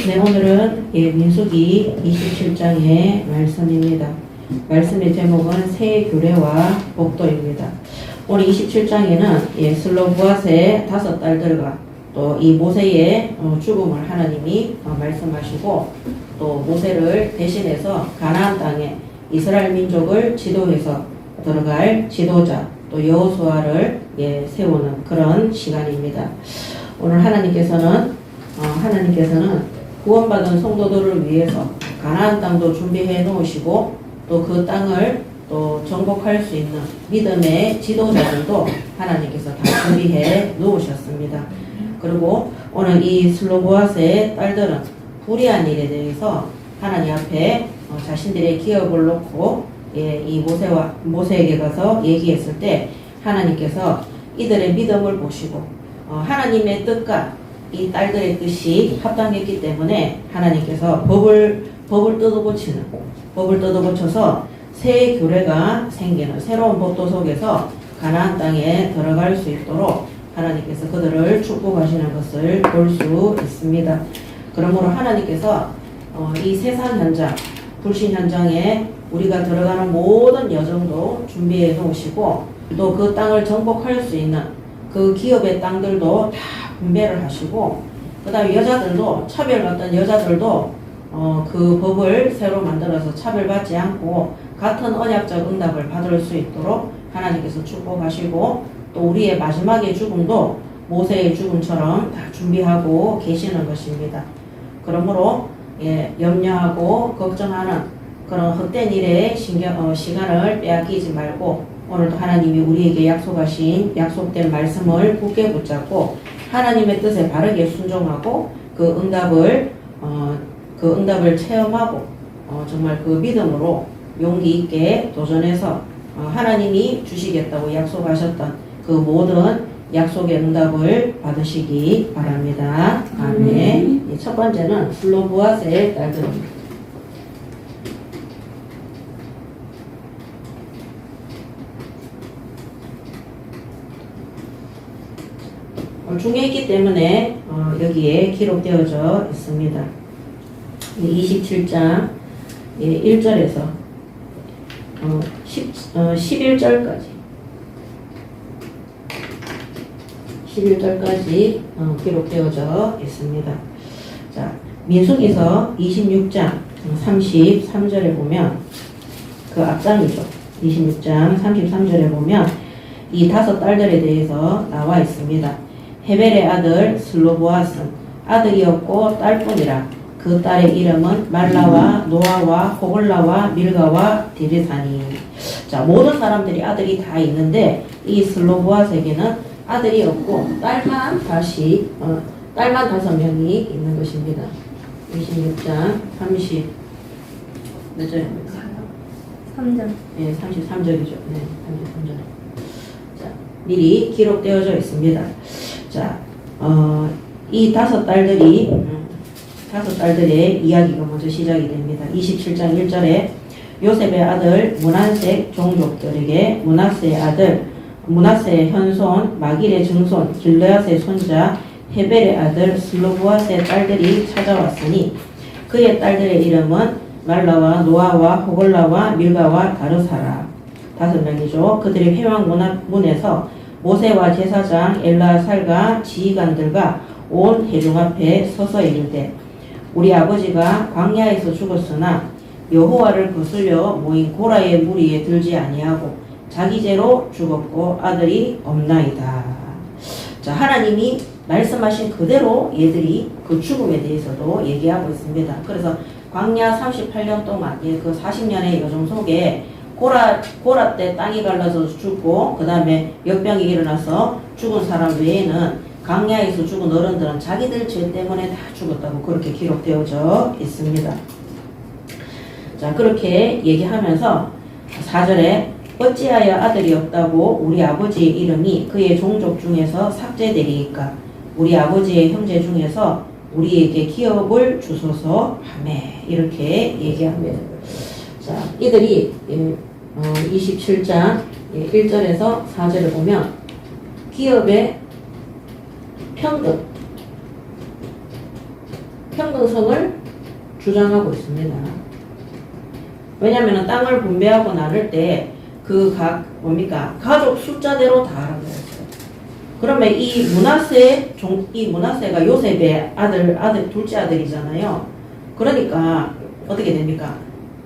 네, 오늘은 민수기 27장의 말씀입니다. 말씀의 제목은 새 규례와 복도입니다. 오늘 27장에는 슬로브앗의 5딸들과 또 이 모세의 죽음을 하나님이 말씀하시고, 또 모세를 대신해서 가나안 땅에 이스라엘 민족을 지도해서 들어갈 지도자 또 여호수아를 세우는 그런 시간입니다. 오늘 하나님께서는 구원받은 성도들을 위해서 가나안 땅도 준비해 놓으시고, 또 그 땅을 또 정복할 수 있는 믿음의 지도자들도 하나님께서 다 준비해 놓으셨습니다. 그리고 오늘 이 슬로보앗의 딸들은 불의한 일에 대해서 하나님 앞에 자신들의 기업을 놓고 이 모세에게 가서 얘기했을 때, 하나님께서 이들의 믿음을 보시고 하나님의 뜻과 이 딸들의 뜻이 합당했기 때문에 하나님께서 법을 뜯어고쳐서 새 규례가 생기는 새로운 법도 속에서 가나안 땅에 들어갈 수 있도록 하나님께서 그들을 축복하시는 것을 볼 수 있습니다. 그러므로 하나님께서 이 세상 현장, 불신 현장에 우리가 들어가는 모든 여정도 준비해 놓으시고, 또 그 땅을 정복할 수 있는 그 기업의 땅들도 다 분배를 하시고, 그 다음에 여자들도, 차별받던 여자들도 그 법을 새로 만들어서 차별받지 않고 같은 언약적 응답을 받을 수 있도록 하나님께서 축복하시고, 또 우리의 마지막의 죽음도 모세의 죽음처럼 다 준비하고 계시는 것입니다. 그러므로 염려하고 걱정하는 그런 헛된 일에 시간을 빼앗기지 말고, 오늘도 하나님이 우리에게 약속하신 약속된 말씀을 굳게 붙잡고 하나님의 뜻에 바르게 순종하고 그 응답을 체험하고 정말 그 믿음으로 용기 있게 도전해서 하나님이 주시겠다고 약속하셨던 그 모든 약속의 응답을 받으시기 바랍니다. 아멘. 첫 번째는 슬로보앗의 딸들입니다. 중요했기 때문에 여기에 기록되어져 있습니다. 27장 1절에서 11절까지 기록되어져 있습니다. 자, 민수기서 26장 33절에 보면, 그 앞장이죠. 26장 33절에 보면 이 5딸들에 대해서 나와 있습니다. 헤벨의 아들 슬로보앗은 아들이 없고 딸뿐이라. 그 딸의 이름은 말라와 노아와 호글라와 밀가와 디르사니. 자, 모든 사람들이 아들이 다 있는데 이 슬로보앗에게는 아들이 없고 딸만 5명이 있는 것입니다. 26장 30 몇 절입니까? 3절. 네, 33절이죠. 네, 33절. 자, 미리 기록되어져 있습니다. 자, 이 5딸들의 이야기가 먼저 시작이 됩니다. 27장 1절에 요셉의 아들 므낫세 종족들에게 므낫세의 현손 마길의 증손 길르앗의 손자 헤벨의 아들 슬로보앗의 딸들이 찾아왔으니 그의 딸들의 이름은 말라와 노아와 호글라와 밀가와 다르사라. 5명이죠. 그들이 회왕문에서 모세와 제사장 엘라살과 지휘관들과 온 회중 앞에 서서 이르되, 우리 아버지가 광야에서 죽었으나 여호와를 거슬려 모인 고라의 무리에 들지 아니하고 자기 죄로 죽었고 아들이 없나이다. 자, 하나님이 말씀하신 그대로 얘들이 그 죽음에 대해서도 얘기하고 있습니다. 그래서 광야 38년 동안 그 40년의 여정 속에 고라 때 땅이 갈라서 죽고, 그 다음에 역병이 일어나서 죽은 사람 외에는 광야에서 죽은 어른들은 자기들 죄 때문에 다 죽었다고 그렇게 기록되어져 있습니다. 자, 그렇게 얘기하면서 4절에 어찌하여 아들이 없다고 우리 아버지의 이름이 그의 종족 중에서 삭제되리이까? 우리 아버지의 형제 중에서 우리에게 기업을 주소서 하매. 이렇게 얘기합니다. 자, 이들이 27장 1절에서 4절을 보면 기업의 평등, 평등성을 주장하고 있습니다. 왜냐하면 땅을 분배하고 나눌 때 그 각 뭡니까? 가족 숫자대로 다 하라고 했어요. 그러면 이 므낫세가 요셉의 아들 둘째 아들이잖아요. 그러니까 어떻게 됩니까?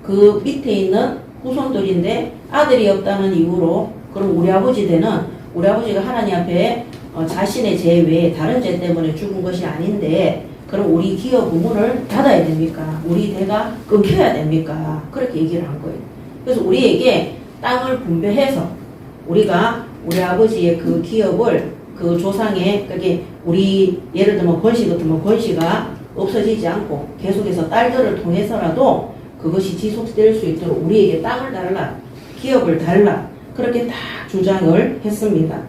그 밑에 있는 후손들인데 아들이 없다는 이유로 그럼 우리 아버지가 하나님 앞에 자신의 죄 외에 다른 죄 때문에 죽은 것이 아닌데 그럼 우리 기업 부문을 닫아야 됩니까? 우리 대가 끊겨야 됩니까? 그렇게 얘기를 한 거예요. 그래서 우리에게 땅을 분배해서 우리가 우리 아버지의 그 기업을 그 조상의 그게 우리 예를 들면 권씨 같으면 권씨가 없어지지 않고 계속해서 딸들을 통해서라도 그것이 지속될 수 있도록 우리에게 땅을 달라, 기업을 달라 그렇게 다 주장을 했습니다.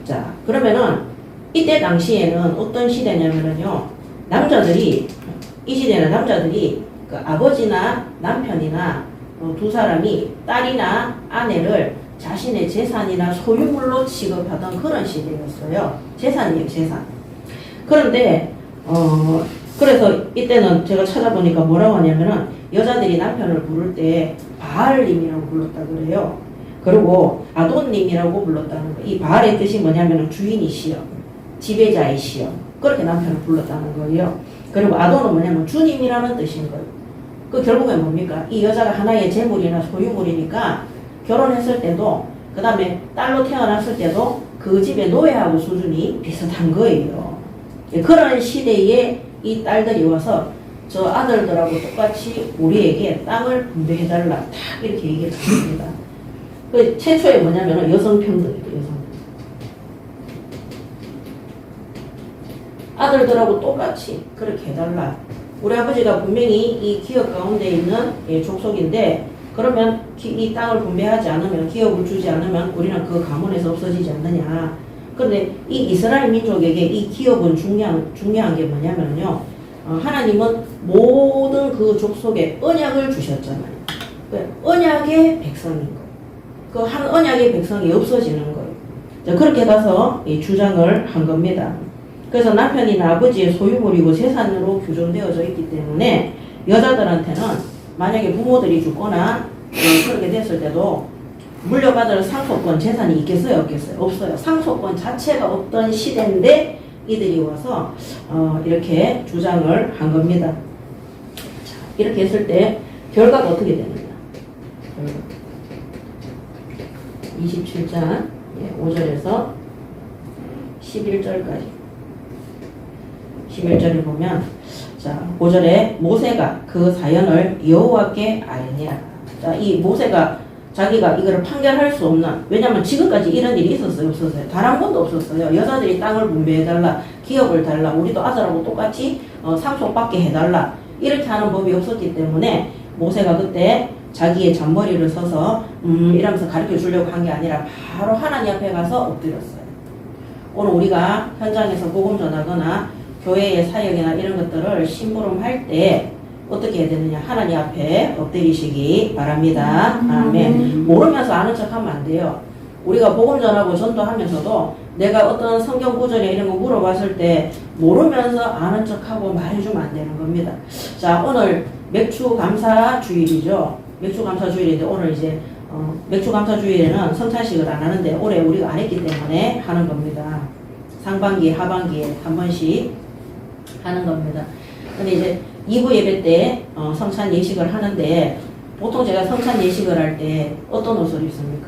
자, 그러면은 이때 당시에는 어떤 시대냐면요, 이 시대는 남자들이 그 아버지나 남편이나 두 사람이 딸이나 아내를 자신의 재산이나 소유물로 취급하던 그런 시대였어요. 재산이에요, 재산. 그런데 그래서 이때는 제가 찾아보니까 뭐라고 하냐면은 여자들이 남편을 부를 때 바알님이라고 불렀다 그래요. 그리고 아돈님이라고 불렀다는 거예요. 이 바알의 뜻이 뭐냐면은 주인이시여, 지배자이시여, 그렇게 남편을 불렀다는 거예요. 그리고 아돈은 뭐냐면 주님이라는 뜻인 거예요. 그 결국엔 뭡니까? 이 여자가 하나의 재물이나 소유물이니까 결혼했을 때도 그 다음에 딸로 태어났을 때도 그 집의 노예하고 수준이 비슷한 거예요. 그런 시대에 이 딸들이 와서 저 아들들하고 똑같이 우리에게 땅을 분배해달라 딱 이렇게 얘기를 합니다. 그 최초에 뭐냐면 여성평등이에요. 여성. 아들들하고 똑같이 그렇게 해달라. 우리 아버지가 분명히 이 기업 가운데 있는 족속인데 그러면 이 땅을 분배하지 않으면, 기업을 주지 않으면 우리는 그 가문에서 없어지지 않느냐. 그런데 이 이스라엘 민족에게 이 기업은 중요한 게 뭐냐면요, 하나님은 모든 그 족속에 언약을 주셨잖아요. 언약의 백성인 거예요. 그 한 언약의 백성이 없어지는 거예요. 자, 그렇게 가서 주장을 한 겁니다. 그래서 남편이나 아버지의 소유물이고 재산으로 규정되어져 있기 때문에 여자들한테는 만약에 부모들이 죽거나 그렇게 됐을 때도 물려받을 상속권, 재산이 있겠어요? 없겠어요? 없어요. 상속권 자체가 없던 시대인데 이들이 와서 이렇게 주장을 한 겁니다. 자, 이렇게 했을 때 결과가 어떻게 되느냐. 27장 5절에서 11절까지 11절에 보면 자 5절에 모세가 그 사연을 여호와께 아뢰니라. 자, 이 모세가 자기가 이거를 판결할 수 없는, 왜냐면 지금까지 이런 일이 있었어요? 없었어요? 단 한 번도 없었어요. 여자들이 땅을 분배해달라, 기업을 달라, 우리도 아들하고 똑같이 상속받게 해달라 이렇게 하는 법이 없었기 때문에 모세가 그때 자기의 잔머리를 써서 이러면서 가르쳐 주려고 한 게 아니라 바로 하나님 앞에 가서 엎드렸어요. 오늘 우리가 현장에서 복음 전하거나 교회의 사역이나 이런 것들을 심부름할 때 어떻게 해야 되느냐, 하나님 앞에 엎드리시기 바랍니다. 아멘. 모르면서 아는 척하면 안 돼요. 우리가 복음 전하고 전도하면서도 내가 어떤 성경 구절이나 이런 거 물어봤을 때 모르면서 아는 척하고 말해주면 안 되는 겁니다. 자, 오늘 맥추감사주일이죠. 맥추감사주일인데 오늘 이제 맥추감사주일에는 성찬식을 안 하는데 올해 우리가 안 했기 때문에 하는 겁니다. 상반기, 하반기에 한 번씩 하는 겁니다. 근데 이제 2부 예배 때 성찬 예식을 하는데 보통 제가 성찬 예식을 할 때 어떤 옷을 입습니까?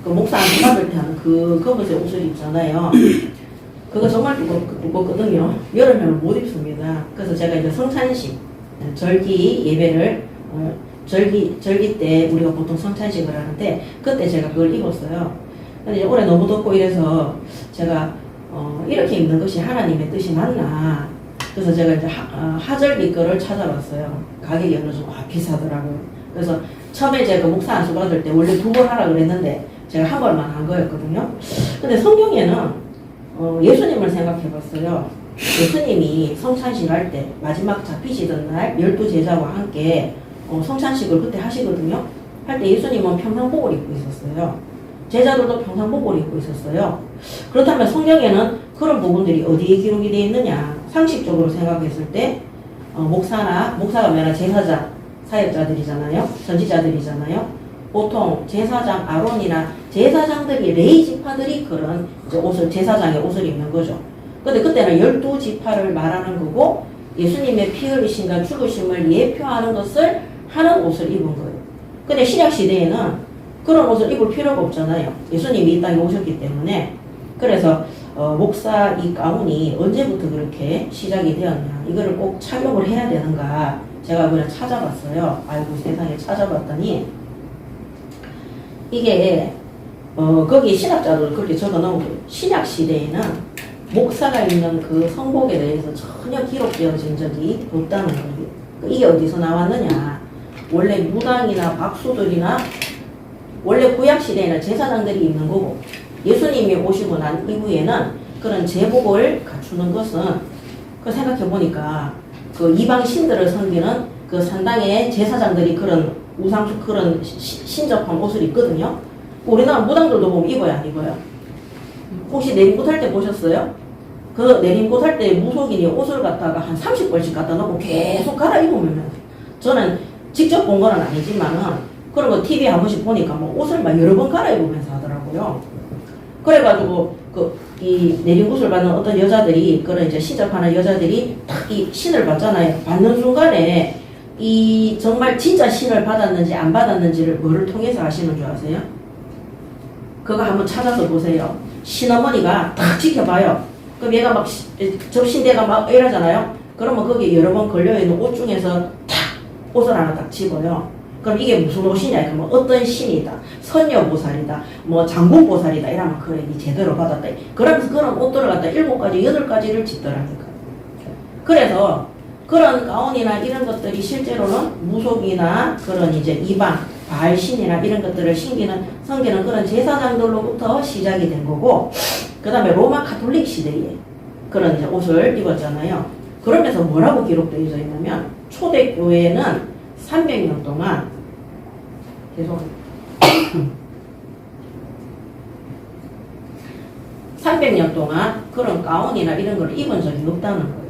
그 목사 안 받을 때 하는 그 검은색 옷을 입잖아요. 그거 정말 두껍거든요. 여름에는 못 입습니다. 그래서 제가 이제 성찬식, 절기 예배를 절기 때 우리가 보통 성찬식을 하는데 그때 제가 그걸 입었어요. 근데 이제 올해 너무 덥고 이래서 제가 이렇게 입는 것이 하나님의 뜻이 맞나. 그래서 제가 이제 하절비 거를 찾아봤어요. 가격이 어느 정도 비싸더라고요. 그래서 처음에 제가 목사 안수 받을 때 원래 2번 하라 그랬는데 제가 한 번만 한 거였거든요. 근데 성경에는 예수님을 생각해 봤어요. 예수님이 성찬식 할 때 마지막 잡히시던 날 12제자와 함께 성찬식을 그때 하시거든요. 할 때 예수님은 평상복을 입고 있었어요. 제자들도 평상복을 입고 있었어요. 그렇다면 성경에는 그런 부분들이 어디에 기록이 되어 있느냐? 상식적으로 생각했을 때 목사가 뭐냐 제사장 사역자들이잖아요. 선지자들이잖아요. 보통 제사장 아론이나 제사장들이 레위 지파들이 그런 이제 옷을 제사장의 옷을 입는 거죠. 근데 그때는 12지파를 말하는 거고 예수님의 피 흘리심과 죽으심을 예표하는 것을 하는 옷을 입은 거예요. 근데 신약 시대에는 그런 옷을 입을 필요가 없잖아요. 예수님이 이 땅에 오셨기 때문에. 그래서 목사 이 가운이 언제부터 그렇게 시작이 되었냐, 이거를 꼭 착용을 해야 되는가, 제가 그냥 찾아봤어요. 아이고 세상에 찾아봤더니 이게 거기 신학자들 그렇게 적어놓은 거예요. 신약 시대에는 목사가 입는 그 성복에 대해서 전혀 기록되어진 적이 없다는 거예요. 이게 어디서 나왔느냐, 원래 무당이나 박수들이나 원래 구약시대에는 제사장들이 입는 거고, 예수님이 오시고 난 이후에는 그런 제복을 갖추는 것은 그 생각해보니까 그 이방 신들을 섬기는 그 산당의 제사장들이 그런 우상축 그런 신접한 옷을 입거든요. 우리나라 무당들도 보면 입어요, 안 입어요? 혹시 내림굿 할 때 보셨어요? 그 내림굿 할 때 무속인이 옷을 갖다가 한 30벌씩 갖다 놓고 계속 갈아입으면, 저는 직접 본 건 아니지만은 그런 거 TV 한 번씩 보니까 뭐 옷을 막 여러 번 갈아입으면서 하더라고요. 그래가지고 이 내림굿을 받는 어떤 여자들이, 그런 이제 신접하는 여자들이 딱 이 신을 받잖아요. 받는 순간에 이 정말 진짜 신을 받았는지 안 받았는지를 뭐를 통해서 아시는 줄 아세요? 그거 한번 찾아서 보세요. 신어머니가 딱 지켜봐요. 그럼 얘가 막 접신대가 막 이러잖아요. 그러면 거기에 여러 번 걸려있는 옷 중에서 탁 옷을 하나 딱 집어요. 그럼 이게 무슨 옷이냐? 그러면 어떤 신이다, 선녀보살이다, 뭐 장군보살이다 이러면 그래, 니 제대로 받았다. 그러면서 그런 옷들을 갖다 7가지, 8가지를 집더라니까. 그래서 그런 가운이나 이런 것들이 실제로는 무속이나 그런 이제 이방, 바알신이나 이런 것들을 섬기는 그런 제사장들로부터 시작이 된 거고, 그 다음에 로마 카톨릭 시대에 그런 이제 옷을 입었잖아요. 그러면서 뭐라고 기록되어 있냐면, 초대교회는 300년 동안, 죄송합니다. 300년 동안 그런 가운이나 이런 걸 입은 적이 없다는 거예요.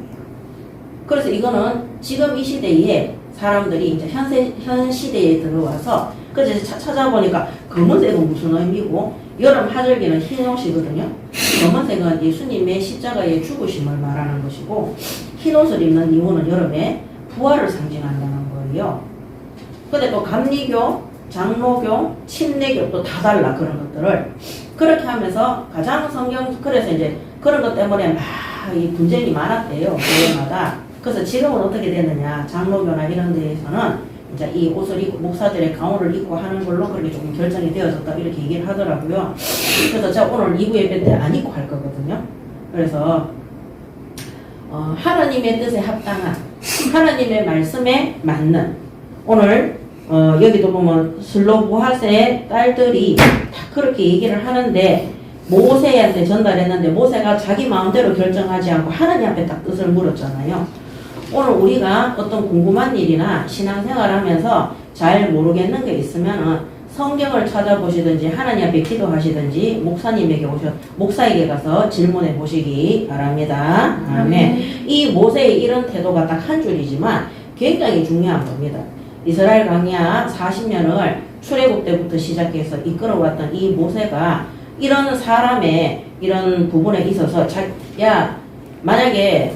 그래서 이거는 지금 이 시대에 사람들이 이제 현 시대에 들어와서, 그래서 찾아보니까 검은색은 무슨 의미고, 여름 하절기는 흰 옷이거든요. 검은색은 예수님의 십자가의 죽으심을 말하는 것이고, 흰 옷을 입는 이유는 여름에 부활을 상징한다는 거예요. 근데 또 감리교, 장로교, 침례교 또 다 달라, 그런 것들을. 그렇게 하면서 가장 그래서 이제 그런 것 때문에 막 이 분쟁이 많았대요, 교회마다. 그래서 지금은 어떻게 되느냐, 장로교나 이런 데에서는 이제 이 옷을 입고 목사들의 가운을 입고 하는 걸로 그렇게 조금 결정이 되어졌다, 이렇게 얘기를 하더라고요. 그래서 제가 오늘 2부 예배 때 안 입고 할 거거든요. 그래서 하나님의 뜻에 합당한, 하나님의 말씀에 맞는, 오늘 여기도 보면 슬로보핫의 딸들이 다 그렇게 얘기를 하는데, 모세한테 전달했는데 모세가 자기 마음대로 결정하지 않고 하나님 앞에 딱 뜻을 물었잖아요. 오늘 우리가 어떤 궁금한 일이나 신앙생활 하면서 잘 모르겠는 게 있으면은 성경을 찾아보시든지 하나님 앞에 기도하시든지 목사에게 가서 질문해 보시기 바랍니다. 아멘. 이 모세의 이런 태도가 딱 한 줄이지만 굉장히 중요한 겁니다. 이스라엘 광야 40년을 출애굽 때부터 시작해서 이끌어왔던 이 모세가 이런 사람의 이런 부분에 있어서 만약에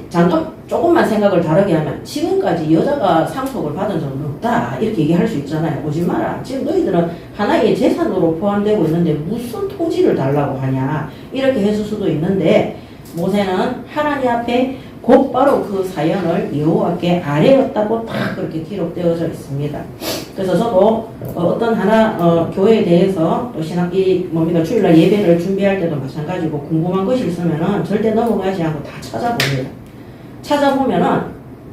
잠깐 조금만 생각을 다르게 하면, 지금까지 여자가 상속을 받은 적은 없다 이렇게 얘기할 수 있잖아요. 오지 마라, 지금 너희들은 하나의 재산으로 포함되고 있는데 무슨 토지를 달라고 하냐 이렇게 했을 수도 있는데, 모세는 하나님 앞에 곧바로 그 사연을 여호와께 아뢰었다고 딱 그렇게 기록되어져 있습니다. 그래서 저도 어떤 교회에 대해서 또 주일날 예배를 준비할 때도 마찬가지고 궁금한 것이 있으면은 절대 넘어가지 않고 다 찾아봅니다. 찾아보면은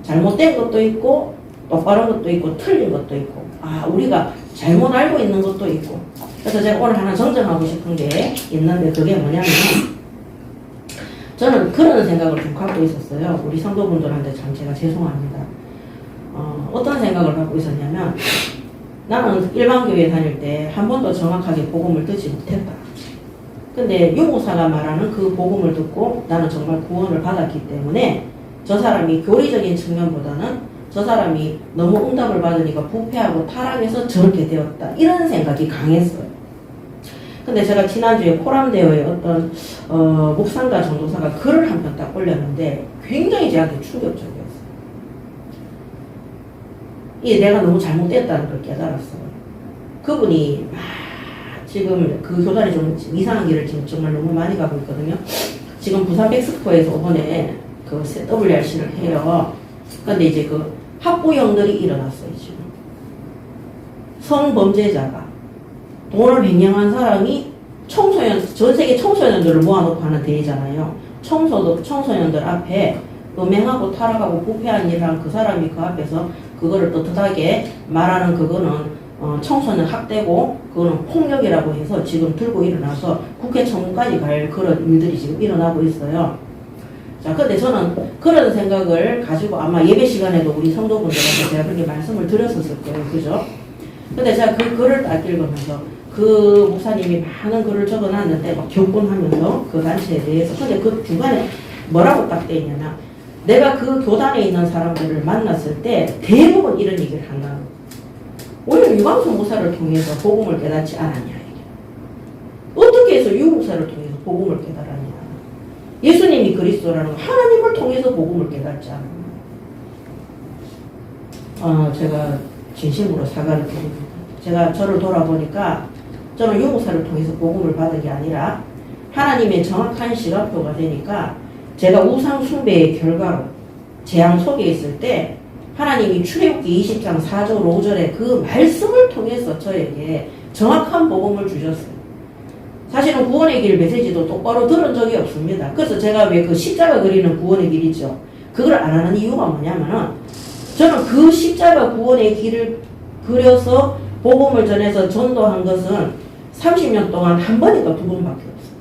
잘못된 것도 있고 똑바른 것도 있고 틀린 것도 있고, 우리가 잘못 알고 있는 것도 있고. 그래서 제가 오늘 하나 정정하고 싶은 게 있는데, 그게 뭐냐면, 저는 그런 생각을 좀 갖고 있었어요. 우리 성도분들한테 참 제가 죄송합니다. 어떤 생각을 갖고 있었냐면, 나는 일반 교회 다닐 때 한 번도 정확하게 복음을 듣지 못했다. 근데 유목사가 말하는 그 복음을 듣고 나는 정말 구원을 받았기 때문에 저 사람이 교리적인 측면보다는 저 사람이 너무 응답을 받으니까 부패하고 타락해서 저렇게 되었다. 이런 생각이 강했어요. 근데 제가 지난주에 코람데오에 어떤 목사인가 전도사가 글을 한 편 딱 올렸는데 굉장히 저한테 충격적이었어요. 이게 내가 너무 잘못됐다는 걸 깨달았어요. 그분이 지금 그 교단이 좀 이상한 길을 지금 정말 너무 많이 가고 있거든요. 지금 부산 백스코에서 이번에 그 WRC를 해요. 근데 이제 그 학부형들이 일어났어요, 지금. 성범죄자가 돈을 횡령한 사람이 전 세계 청소년들을 모아놓고 하는 대회잖아요. 청소년들 앞에 음행하고 타락하고 부패한 일을 한 그 사람이 그 앞에서 그거를 떳떳하게 말하는 그거는 청소년 학대고 그거는 폭력이라고 해서 지금 들고 일어나서 국회 청문까지 갈 그런 일들이 지금 일어나고 있어요. 자, 근데 저는 그런 생각을 가지고 아마 예배 시간에도 우리 성도분들한테 제가 그렇게 말씀을 드렸었을 거예요. 그죠? 근데 제가 그 글을 딱 읽으면서 그 목사님이 많은 글을 적어놨는데 막 교권하면서 그 단체에 대해서 근데 그 중간에 뭐라고 딱 되냐면 내가 그 교단에 있는 사람들을 만났을 때 대부분 이런 얘기를 한다. 오히려 유광수 목사를 통해서 복음을 깨닫지 않았냐. 이게. 어떻게 해서 유 목사를 통해서 복음을 깨달았냐. 예수님이 그리스도라는 거 하나님을 통해서 복음을 깨닫지 않았냐. 제가 진심으로 사과를 드립니다. 제가 저를 돌아보니까 저는 유 목사를 통해서 복음을 받은 게 아니라 하나님의 정확한 시각표가 되니까 제가 우상 숭배의 결과로 재앙 속에 있을 때 하나님이 출애굽기 20장 4절 5절의 그 말씀을 통해서 저에게 정확한 복음을 주셨어요. 사실은 구원의 길 메시지도 똑바로 들은 적이 없습니다. 그래서 제가 왜 그 십자가 그리는 구원의 길이죠. 그걸 안 하는 이유가 뭐냐면은 저는 그 십자가 구원의 길을 그려서 복음을 전해서 전도한 것은 30년 동안 한 번인가 두 번밖에 없어요.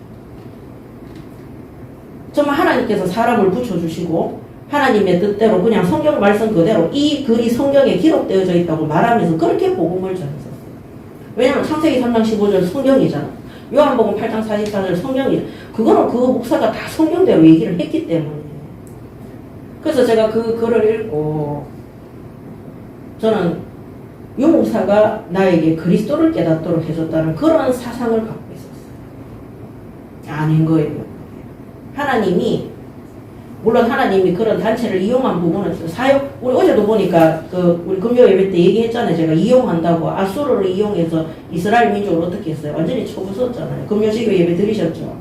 정말 하나님께서 사람을 붙여주시고 하나님의 뜻대로 그냥 성경 말씀 그대로 이 글이 성경에 기록되어져 있다고 말하면서 그렇게 복음을 전했었어요. 왜냐하면 창세기 3장 15절 성경이잖아. 요한복음 8장 44절 성경이잖아. 그거는 그 목사가 다 성경대로 얘기를 했기 때문에. 그래서 제가 그 글을 읽고 저는 유 목사가 나에게 그리스도를 깨닫도록 해줬다는 그런 사상을 갖고 있었어요. 아닌 거예요. 하나님이 물론 하나님이 그런 단체를 이용한 부분은 우리 어제도 보니까 우리 금요 예배 때 얘기했잖아요. 제가 이용한다고 아수르를 이용해서 이스라엘 민족을 어떻게 했어요? 완전히 쳐부쉈잖아요. 금요 지교 예배 들으셨죠?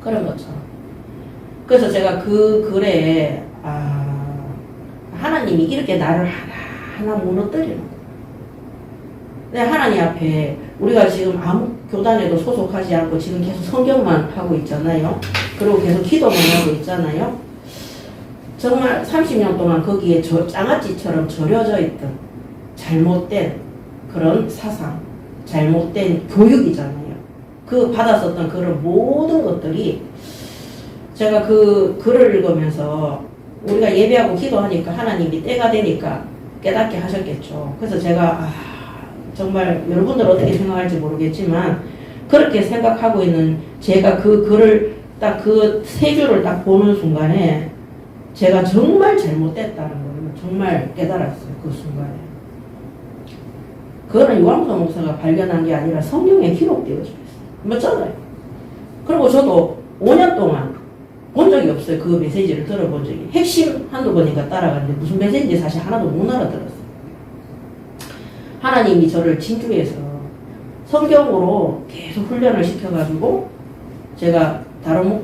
그런 것처럼. 그래서 제가 그 글에 하나님이 이렇게 나를 하나하나 무너뜨리는 거예요. 근데 하나님 앞에 우리가 지금 아무 교단에도 소속하지 않고 지금 계속 성경만 하고 있잖아요. 그리고 계속 기도만 하고 있잖아요. 정말 30년 동안 거기에 장아찌처럼 절여져 있던 잘못된 그런 사상, 잘못된 교육이잖아요. 그 받았었던 그런 모든 것들이 제가 그 글을 읽으면서 우리가 예배하고 기도하니까 하나님이 때가 되니까 깨닫게 하셨겠죠. 그래서 제가 정말 여러분들 어떻게 생각할지 모르겠지만 그렇게 생각하고 있는 제가 그 글을 딱 그 세 줄을 딱 보는 순간에 제가 정말 잘못됐다는 걸 정말 깨달았어요. 그 순간에. 그거는 유광수 목사가 발견한 게 아니라 성경에 기록되어져 있어요. 맞잖아요. 그리고 저도 5년 동안 본 적이 없어요. 그 메시지를 들어본 적이. 핵심 한두 번인가 따라갔는데 무슨 메시지인지 사실 하나도 못 알아들었어요. 하나님이 저를 진주에서 성경으로 계속 훈련을 시켜가지고 제가 다른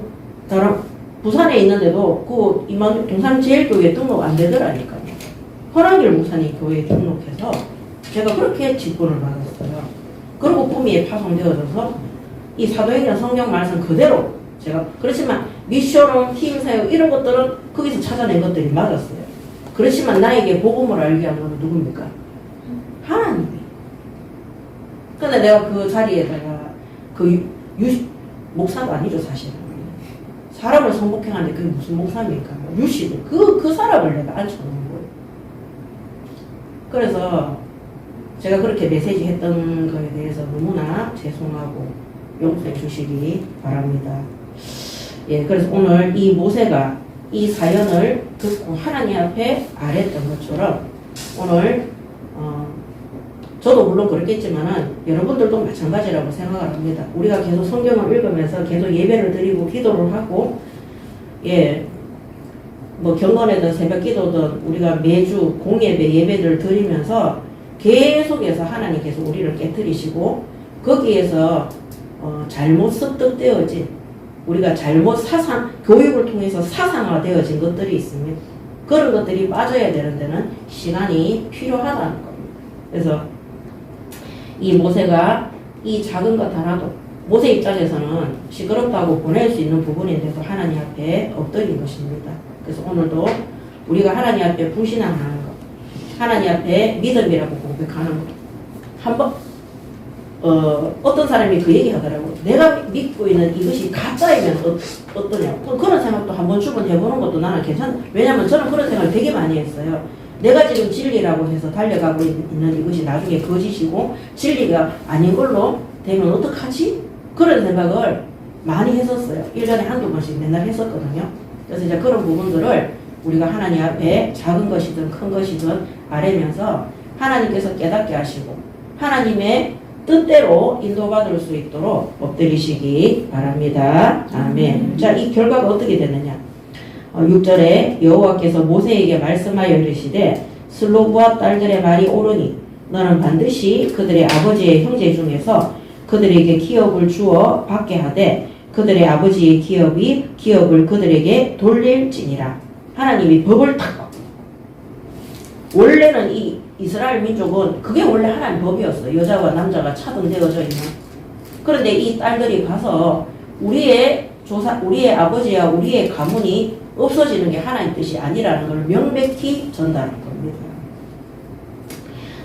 부산에 있는데도 그 이만희 동산제일교회에 등록 안 되더라니까요. 허랑길 목사님 교회에 등록해서 제가 그렇게 직분을 받았어요. 그리고 꿈이 파송되어져서 이 사도행전 성경 말씀 그대로 제가 그렇지만 미션홈, 팀사역 이런 것들은 거기서 찾아낸 것들이 맞았어요. 그렇지만 나에게 복음을 알게 한 건 누굽니까? 하나님이. 근데 내가 그 자리에다가 목사도 아니죠 사실은. 사람을 성폭행하는데 그게 무슨 목사입니까? 유씨들. 그 사람을 내가 앉혀놓은 거예요. 그래서 제가 그렇게 메시지 했던 거에 대해서 너무나 죄송하고 용서해 주시기 바랍니다. 예, 그래서 오늘 이 모세가 이 사연을 듣고 하나님 앞에 아랬던 것처럼 오늘 저도 물론 그렇겠지만은 여러분들도 마찬가지라고 생각을 합니다. 우리가 계속 성경을 읽으면서 계속 예배를 드리고 기도를 하고 예, 뭐 경건이든 새벽 기도든 우리가 매주 공예배 예배를 드리면서 계속해서 하나님께서 우리를 깨뜨리시고 거기에서 잘못 습득되어진 우리가 잘못 교육을 통해서 사상화되어진 것들이 있습니다. 그런 것들이 빠져야 되는 데는 시간이 필요하다는 겁니다. 그래서 이 모세가 이 작은 것 하나도 모세 입장에서는 시끄럽다고 보낼 수 있는 부분인데도 하나님 앞에 엎드린 것입니다. 그래서 오늘도 우리가 하나님 앞에 불신앙하는 것, 하나님 앞에 믿음이라고 고백하는 것, 한번 어떤 사람이 그 얘기 하더라고요. 내가 믿고 있는 이것이 가짜이면 어떠냐고. 그런 생각도 한번 주번 해보는 것도 나는 괜찮아. 왜냐면 저는 그런 생각을 되게 많이 했어요. 내가 지금 진리라고 해서 달려가고 있는 이것이 나중에 거짓이고 진리가 아닌 걸로 되면 어떡하지? 그런 생각을 많이 했었어요. 1년에 한두 번씩 맨날 했었거든요. 그래서 이제 그런 부분들을 우리가 하나님 앞에 작은 것이든 큰 것이든 아뢰면서 하나님께서 깨닫게 하시고 하나님의 뜻대로 인도받을 수 있도록 엎드리시기 바랍니다. 아멘. 자, 이 결과가 어떻게 되느냐? 6절에 여호와께서 모세에게 말씀하여 이르시되 슬로브와 딸들의 말이 옳으니 너는 반드시 그들의 아버지의 형제 중에서 그들에게 기업을 주어 받게 하되 그들의 아버지의 기업을 그들에게 돌릴지니라. 하나님이 법을 탁 원래는 이 이스라엘 민족은 그게 원래 하나님 법이었어요. 여자와 남자가 차등되어져 있는. 그런데 이 딸들이 가서 우리의 아버지와 우리의 가문이 없어지는 게 하나님 뜻이 아니라는 걸 명백히 전달한 겁니다.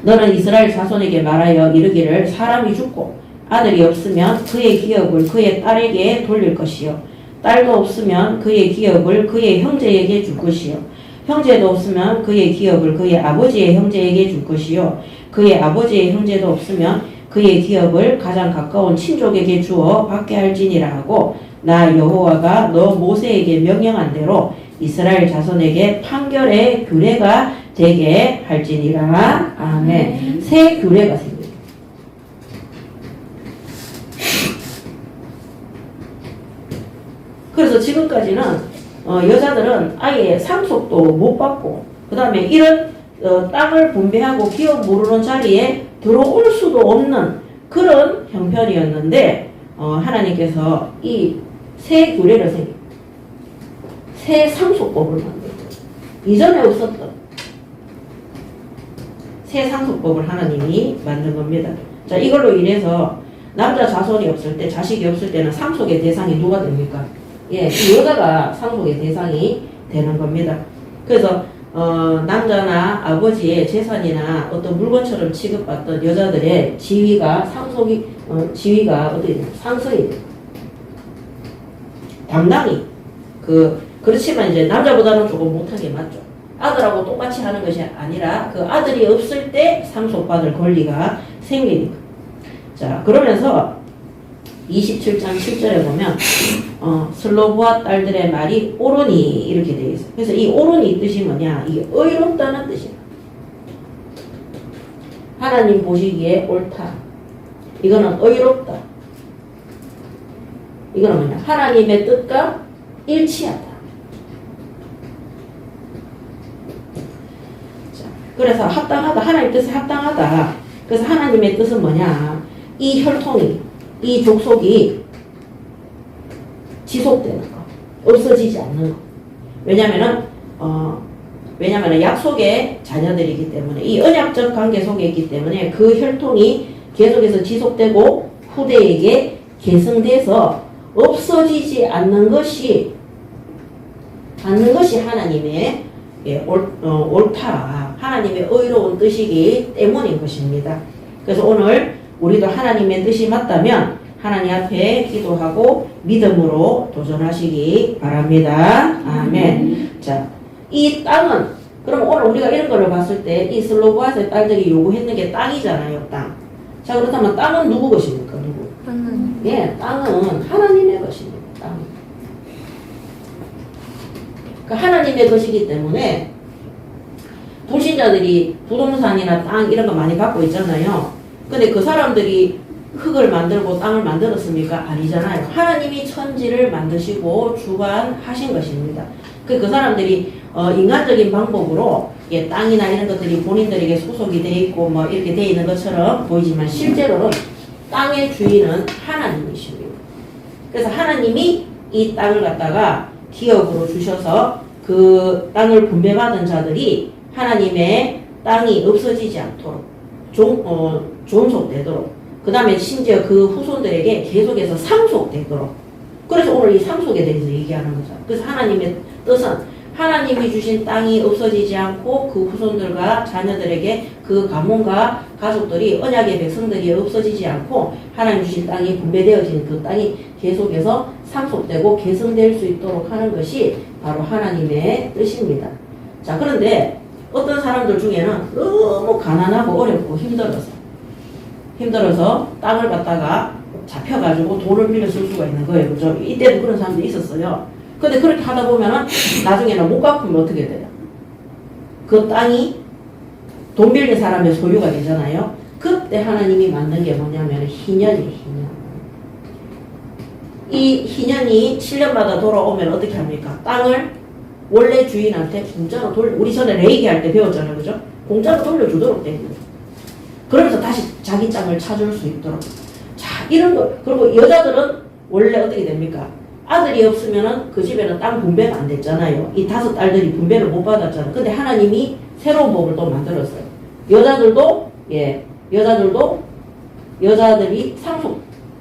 너는 이스라엘 자손에게 말하여 이르기를 사람이 죽고 아들이 없으면 그의 기업을 그의 딸에게 돌릴 것이요 딸도 없으면 그의 기업을 그의 형제에게 줄 것이요 형제도 없으면 그의 기업을 그의 아버지의 형제에게 줄 것이요 그의 아버지의 형제도 없으면 그의 기업을 가장 가까운 친족에게 주어 받게 할지니라 하고 나 여호와가 너 모세에게 명령한 대로 이스라엘 자손에게 판결의 규례가 되게 할지니라. 아멘. 새 규례가 생깁니다. 그래서 지금까지는 여자들은 아예 상속도 못 받고 그 다음에 이런 땅을 분배하고 기업 모르는 자리에 들어올 수도 없는 그런 형편이었는데 하나님께서 이 새 규례를 새 상속법을 만들고 이전에 없었던 새 상속법을 하나님이 만든 겁니다. 자, 이걸로 인해서 남자 자손이 없을 때 자식이 없을 때는 상속의 대상이 누가 됩니까? 예, 이 여자가 상속의 대상이 되는 겁니다. 그래서 남자나 아버지의 재산이나 어떤 물건처럼 취급받던 여자들의 지위가 상속이 어떻게 되냐? 상승이 돼요. 당당히 그렇지만 이제 남자보다는 조금 못하게 맞죠. 아들하고 똑같이 하는 것이 아니라 그 아들이 없을 때 상속받을 권리가 생기니까. 자, 그러면서 27장 7절에 보면 슬로브와 딸들의 말이 옳으니 이렇게 되어 있어요. 그래서 이 옳으니 뜻이 뭐냐? 이게 의롭다는 뜻이야. 하나님 보시기에 옳다. 이거는 의롭다. 이거는 뭐냐? 하나님의 뜻과 일치하다. 자, 그래서 합당하다. 하나님 뜻에 합당하다. 그래서 하나님의 뜻은 뭐냐? 이 혈통이, 이 족속이 지속되는 거. 없어지지 않는 거. 왜냐면은 약속의 자녀들이기 때문에 이 언약적 관계 속에 있기 때문에 그 혈통이 계속해서 지속되고 후대에게 계승돼서 없어지지 않는 것이 하나님의 옳다. 하나님의 의로운 뜻이기 때문인 것입니다. 그래서 오늘 우리도 하나님의 뜻이 맞다면 하나님 앞에 기도하고 믿음으로 도전하시기 바랍니다. 아멘. 자, 이 땅은 그럼 오늘 우리가 이런 거를 봤을 때 이 슬로브아스의 딸들이 요구했는 게 땅이잖아요. 땅. 자, 그렇다면 땅은 누구 것입니까? 누구? 예, 땅은 하나님의 것입니다. 땅. 그 하나님의 것이기 때문에 불신자들이 부동산이나 땅 이런 거 많이 갖고 있잖아요. 근데 그 사람들이 흙을 만들고 땅을 만들었습니까? 아니잖아요. 하나님이 천지를 만드시고 주관하신 것입니다. 그 사람들이 인간적인 방법으로 예, 땅이나 이런 것들이 본인들에게 소속이 돼 있고 뭐 이렇게 돼 있는 것처럼 보이지만 실제로는 땅의 주인은 하나님이십니다. 그래서 하나님이 이 땅을 갖다가 기업으로 주셔서 그 땅을 분배받은 자들이 하나님의 땅이 없어지지 않도록 존속되도록 그 다음에 심지어 그 후손들에게 계속해서 상속되도록 그래서 오늘 이 상속에 대해서 얘기하는 거죠. 그래서 하나님의 뜻은 하나님이 주신 땅이 없어지지 않고 그 후손들과 자녀들에게 그 가문과 가족들이 언약의 백성들이 없어지지 않고 하나님 주신 땅이 분배되어진 그 땅이 계속해서 상속되고 계승될 수 있도록 하는 것이 바로 하나님의 뜻입니다. 자, 그런데 어떤 사람들 중에는 너무 가난하고 어렵고 힘들어서 땅을 갖다가 잡혀가지고 돈을 빌려 쓸 수가 있는 거예요. 그죠? 이때도 그런 사람들이 있었어요. 근데 그렇게 하다 보면은 나중에는 못 갚으면 어떻게 돼요? 그 땅이 돈 빌린 사람의 소유가 되잖아요. 그때 하나님이 만든 게 뭐냐면 희년이에요, 희년. 이 희년이 7년마다 돌아오면 어떻게 합니까? 땅을 원래 주인한테 공짜로 우리 전에 레이기 할 때 배웠잖아요. 그죠? 공짜로 돌려주도록 돼 있는 거예요. 그러면서 다시 자기 땅을 찾을 수 있도록. 자, 이런 거. 그리고 여자들은 원래 어떻게 됩니까? 아들이 없으면은 그 집에는 땅 분배가 안 됐잖아요. 이 5 딸들이 분배를 못 받았잖아요. 근데 하나님이 새로운 법을 또 만들었어요. 여자들이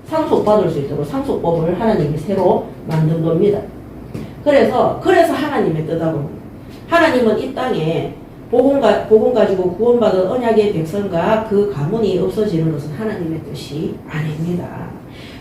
상속받을 수 있도록 상속법을 하나님이 새로 만든 겁니다. 그래서 하나님의 뜻하고 하나님은 이 땅에 복음 가지고 구원받은 언약의 백성과 그 가문이 없어지는 것은 하나님의 뜻이 아닙니다.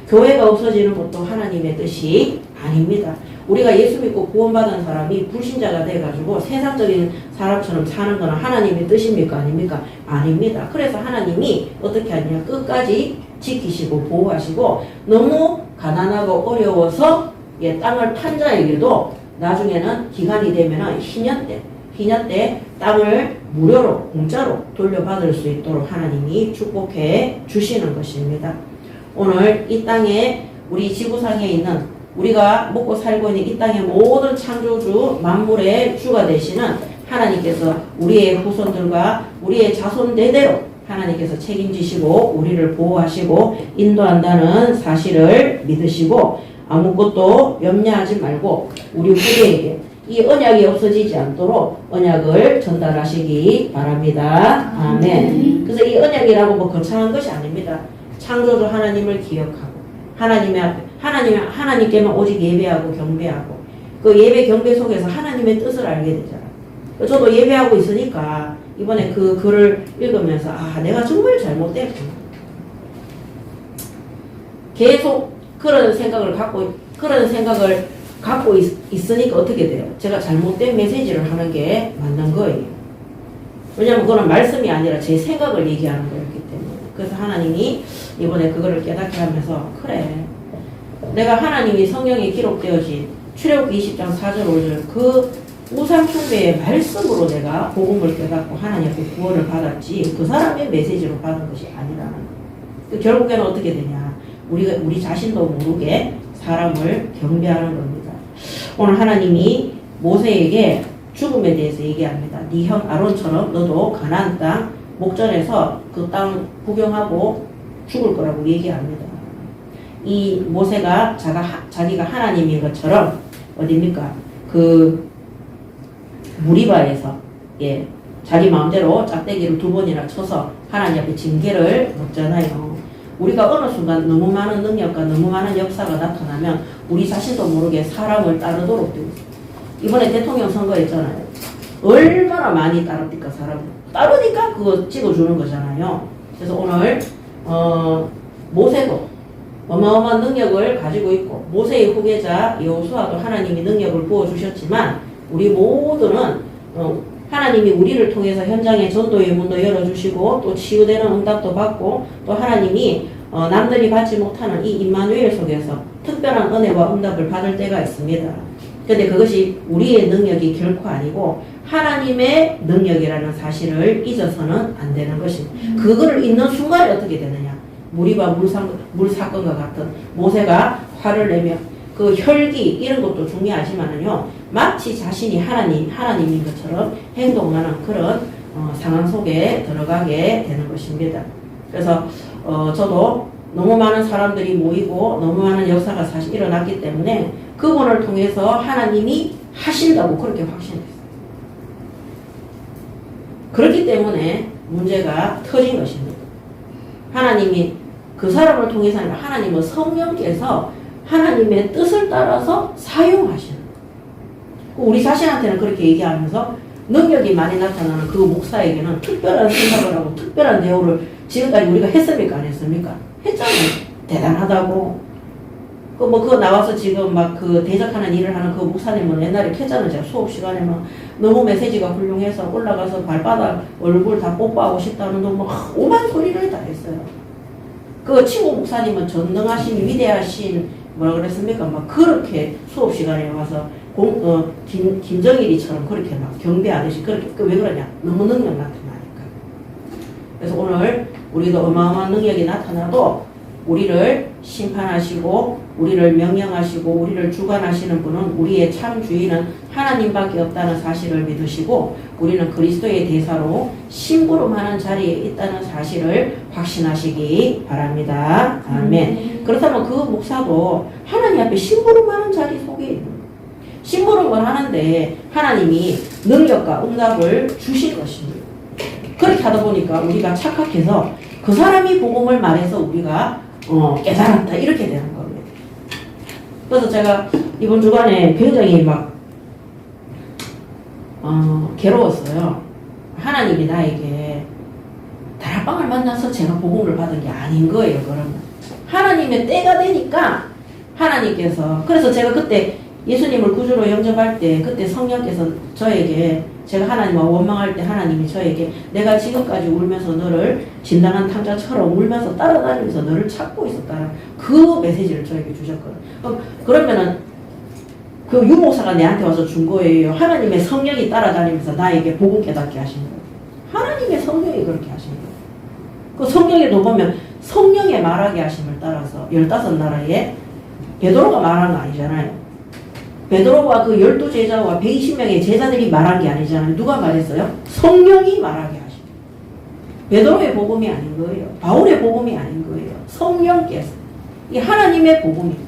교회가 없어지는 것도 하나님의 뜻이 아닙니다. 우리가 예수 믿고 구원받은 사람이 불신자가 돼가지고 세상적인 사람처럼 사는 건 하나님의 뜻입니까? 아닙니까? 아닙니다. 그래서 하나님이 어떻게 하냐? 끝까지 지키시고 보호하시고 너무 가난하고 어려워서 땅을 판 자에게도 나중에는 기간이 되면은 희년 때 땅을 무료로 공짜로 돌려받을 수 있도록 하나님이 축복해 주시는 것입니다. 오늘 이 땅에 우리 지구상에 있는 우리가 먹고 살고 있는 이 땅의 모든 창조주 만물의 주가 되시는 하나님께서 우리의 후손들과 우리의 자손 대대로 하나님께서 책임지시고 우리를 보호하시고 인도한다는 사실을 믿으시고 아무것도 염려하지 말고 우리 후대에게 이 언약이 없어지지 않도록 언약을 전달하시기 바랍니다. 아멘. 그래서 이 언약이라고 뭐 거창한 것이 아닙니다. 창조주 하나님을 기억하고 하나님께만 오직 예배하고 경배하고 그 예배 경배 속에서 하나님의 뜻을 알게 되잖아요. 저도 예배하고 있으니까 이번에 그 글을 읽으면서 내가 정말 잘못됐구나. 계속 그런 생각을 갖고 있으니까 어떻게 돼요? 제가 잘못된 메시지를 하는 게 맞는 거예요. 왜냐하면 그건 말씀이 아니라 제 생각을 얘기하는 거였기 때문에. 그래서 하나님이 이번에 그거를 깨닫게 하면서 그래, 내가 하나님이 성경에 기록되어진 출애굽기 20장 4절 5절 그 우상 숭배의 말씀으로 내가 복음을 깨닫고 하나님께 구원을 받았지 그 사람의 메시지로 받은 것이 아니라는 거예요. 결국에는 어떻게 되냐? 우리 자신도 모르게 사람을 경배하는 겁니다. 오늘 하나님이 모세에게 죽음에 대해서 얘기합니다. 네 형 아론처럼 너도 가나안 땅 목전에서 그 땅 구경하고 죽을 거라고 얘기합니다. 이 모세가 자기가 하나님인 것처럼 어딥니까? 그 무리바에서 자기 마음대로 짝대기를 2번이나 쳐서 하나님 앞에 징계를 먹잖아요. 우리가 어느 순간 너무 많은 능력과 너무 많은 역사가 나타나면 우리 자신도 모르게 사람을 따르도록 되고 있어요. 이번에 대통령 선거했잖아요. 얼마나 많이 따릅니까? 사람을 따르니까 그거 찍어주는 거잖아요. 그래서 오늘 모세도 어마어마한 능력을 가지고 있고 모세의 후계자 여호수아도 하나님이 능력을 부어주셨지만 우리 모두는 하나님이 우리를 통해서 현장에 전도의 문도 열어주시고 또 치유되는 응답도 받고 또 하나님이 남들이 받지 못하는 이 임마누엘 속에서 특별한 은혜와 응답을 받을 때가 있습니다. 근데 그것이 우리의 능력이 결코 아니고 하나님의 능력이라는 사실을 잊어서는 안 되는 것입니다. 그거를 잊는 순간에 어떻게 되느냐? 무리와 물 사건과 같은 모세가 화를 내며 그 혈기 이런 것도 중요하지만은요, 마치 자신이 하나님인 것처럼 행동하는 그런 상황 속에 들어가게 되는 것입니다. 그래서 저도 너무 많은 사람들이 모이고 너무 많은 역사가 사실 일어났기 때문에 그분을 통해서 하나님이 하신다고 그렇게 확신했어요. 그렇기 때문에 문제가 터진 것입니다. 하나님이 그 사람을 통해서 아니라 하나님은 성령께서 하나님의 뜻을 따라서 사용하시는 거예요. 우리 자신한테는 그렇게 얘기하면서 능력이 많이 나타나는 그 목사에게는 특별한 생각을 하고 특별한 대우를 지금까지 우리가 했습니까? 안 했습니까? 했잖아요. 대단하다고. 그거 나와서 지금 막 그 대적하는 일을 하는 그 목사님은 옛날에 했잖아요. 제가 수업 시간에 막 너무 메시지가 훌륭해서 올라가서 발바닥 얼굴 다 뽀뽀하고 싶다는 뭐 오만 소리를 다 했어요. 그 친구 목사님은 전능하신 위대하신 뭐라 그랬습니까? 막 그렇게 수업 시간에 와서 김정일이처럼 그렇게 막 경배하듯이 그렇게 왜 그러냐? 너무 능력 나타나니까. 그래서 오늘 우리도 어마어마한 능력이 나타나도 우리를 심판하시고 우리를 명령하시고 우리를 주관하시는 분은 우리의 참 주인은 하나님밖에 없다는 사실을 믿으시고 우리는 그리스도의 대사로 심부름하는 자리에 있다는 사실을 확신하시기 바랍니다. 아멘. 그렇다면 그 목사도 하나님 앞에 심부름하는 자리 속에 있는 거예요. 심부름을 하는데 하나님이 능력과 응답을 주실 것입니다. 그렇게 하다 보니까 우리가 착각해서 그 사람이 복음을 말해서 우리가 깨달았다 이렇게 되는 겁니다. 그래서 제가 이번 주간에 굉장히 막 괴로웠어요. 하나님이 나에게 다락방을 만나서 제가 복음을 받은 게 아닌 거예요. 그러면 하나님의 때가 되니까 하나님께서 그래서 제가 그때 예수님을 구주로 영접할 때 그때 성령께서 저에게 제가 하나님과 원망할 때 하나님이 저에게 내가 지금까지 울면서 너를 진당한 탕자처럼 울면서 따라다니면서 너를 찾고 있었다는 그 메시지를 저에게 주셨거든요. 그러면은 그 유목사가 내한테 와서 준 거예요. 하나님의 성령이 따라다니면서 나에게 복음 깨닫게 하신 거예요. 하나님의 성령이 그렇게 하신 거예요. 그 성경에도 보면 성령의 말하게 하심을 따라서 15나라에 베드로가 말한 거 아니잖아요. 베드로와 그 12제자와 120명의 제자들이 말한 게 아니잖아요. 누가 말했어요? 성령이 말하게 하십니다. 베드로의 복음이 아닌 거예요. 바울의 복음이 아닌 거예요. 성령께서. 이게 하나님의 복음입니다.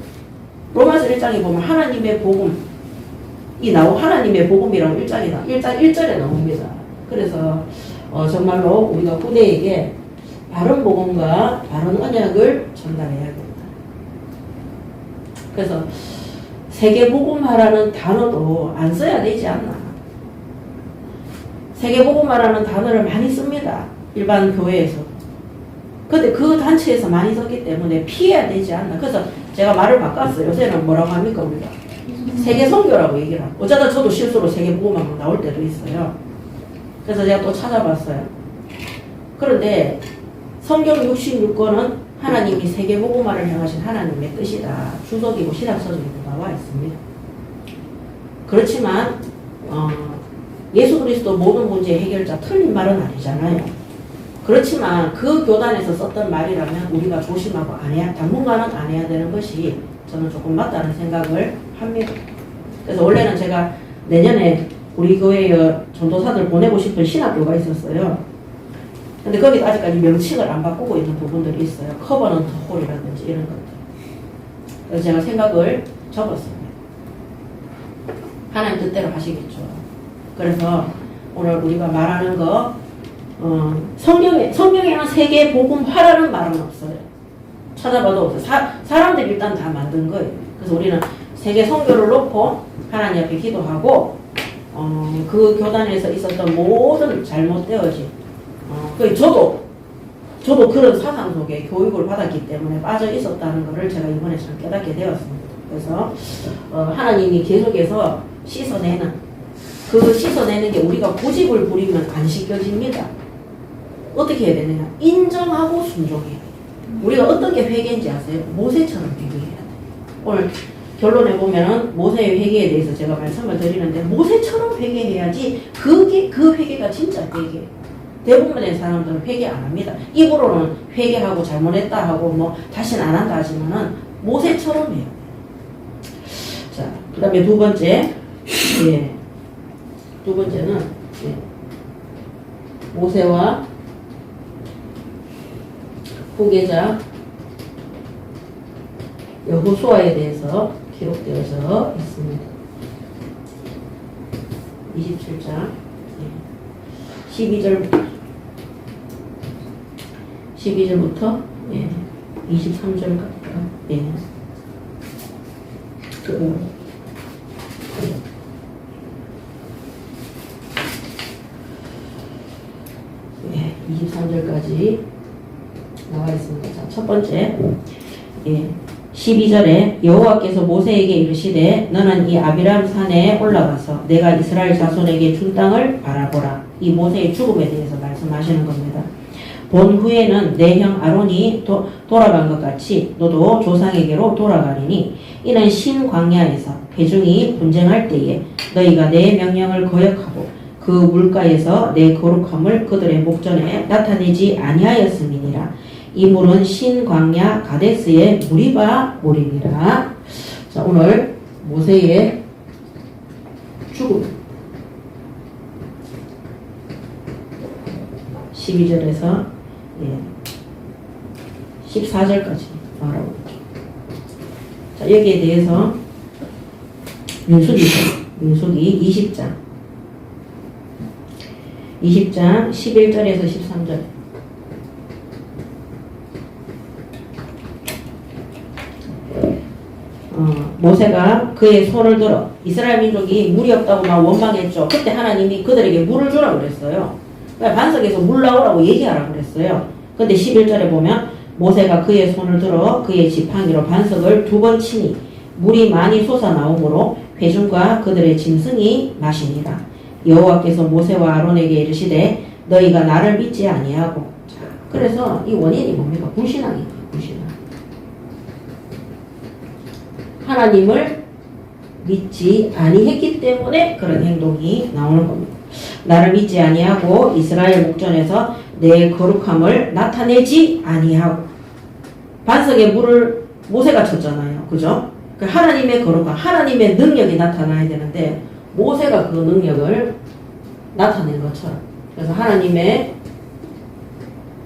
로마서 1장에 보면 하나님의 복음이 하나님의 복음이라고 1절에 나옵니다. 그래서 정말로 우리가 후대에게 바른 복음과 바른 언약을 전달해야 됩니다. 그래서 세계복음화라는 단어도 안 써야 되지 않나. 세계복음화라는 단어를 많이 씁니다. 일반 교회에서. 근데 그 단체에서 많이 썼기 때문에 피해야 되지 않나. 그래서 제가 말을 바꿨어요. 요새는 뭐라고 합니까 우리가? 세계선교라고 얘기를 하고. 어쩌다 저도 실수로 세계복음화가 나올 때도 있어요. 그래서 제가 또 찾아봤어요. 그런데 성경 66권은 하나님이 세계복음화를 향하신 하나님의 뜻이다. 주석이고 신학서적이고 나와 있습니다. 그렇지만 예수 그리스도 모든 문제의 해결자 틀린 말은 아니잖아요. 그렇지만 그 교단에서 썼던 말이라면 우리가 조심하고 당분간은 안 해야 되는 것이 저는 조금 맞다는 생각을 합니다. 그래서 원래는 제가 내년에 우리 교회에 전도사들 보내고 싶은 신학교가 있었어요. 근데 거기도 아직까지 명칭을 안 바꾸고 있는 부분들이 있어요. 커버넌트 홀이라든지 이런 것들. 그래서 제가 생각을 접었습니다. 하나님 뜻대로 하시겠죠. 그래서 오늘 우리가 말하는 거 성경에는 세계 복음화라는 말은 없어요. 찾아봐도 없어요. 사람들이 일단 다 만든 거예요. 그래서 우리는 세계 선교를 놓고 하나님 앞에 기도하고 그 교단에서 있었던 모든 잘못되어진 저도 그런 사상 속에 교육을 받았기 때문에 빠져 있었다는 것을 제가 이번에 참 깨닫게 되었습니다. 그래서 하나님이 계속해서 씻어내는 게 우리가 고집을 부리면 안 씻겨집니다. 어떻게 해야 되느냐? 인정하고 순종해야 돼요. 우리가 어떤 게 회개인지 아세요? 모세처럼 회개해야 돼. 오늘 결론에 보면은 모세의 회개에 대해서 제가 말씀을 드리는데 모세처럼 회개해야지 그게 그 회개가 진짜 회개. 대부분의 사람들은 회개 안 합니다. 입으로는 회개하고 잘못했다 하고 뭐 다시는 안 한다 하지만은 모세처럼 해요. 자, 그 다음에 두 번째, 예, 두 번째는 예, 모세와 후계자 여호수아에 대해서 기록되어져 있습니다. 27장 12절부터 23절까지 예. 23절까지 나와 있습니다. 자, 첫 번째 12절에 여호와께서 모세에게 이르시되 너는 이 아비람 산에 올라가서 내가 이스라엘 자손에게 준 땅을 바라보라. 이 모세의 죽음에 대해서 말씀하시는 겁니다. 본 후에는 내 형 아론이 돌아간 것 같이 너도 조상에게로 돌아가리니 이는 신광야에서 회중이 분쟁할 때에 너희가 내 명령을 거역하고 그 물가에서 내 거룩함을 그들의 목전에 나타내지 아니하였음이니라. 이 물은 신광야 가데스의 무리바 물이니라. 자, 오늘 모세의 죽음 12절에서 14절까지 알아보죠. 자, 여기에 대해서 민수기 20장 11절에서 13절 모세가 그의 손을 들어 이스라엘 민족이 물이 없다고 막 원망했죠. 그때 하나님이 그들에게 물을 주라고 그랬어요. 그러니까 반석에서 물 나오라고 얘기하라고 그랬어요. 근데 11절에 보면 모세가 그의 손을 들어 그의 지팡이로 반석을 2번 치니 물이 많이 솟아나오므로 회중과 그들의 짐승이 마시니라. 여호와께서 모세와 아론에게 이르시되 너희가 나를 믿지 아니하고. 자, 그래서 이 원인이 뭡니까? 불신앙이에요. 불신앙. 하나님을 믿지 아니했기 때문에 그런 행동이 나오는 겁니다. 나를 믿지 아니하고 이스라엘 목전에서 내 거룩함을 나타내지 아니하고. 반석에 물을 모세가 쳤잖아요. 그죠? 그 하나님의 거룩함, 하나님의 능력이 나타나야 되는데 모세가 그 능력을 나타낸 것처럼. 그래서 하나님의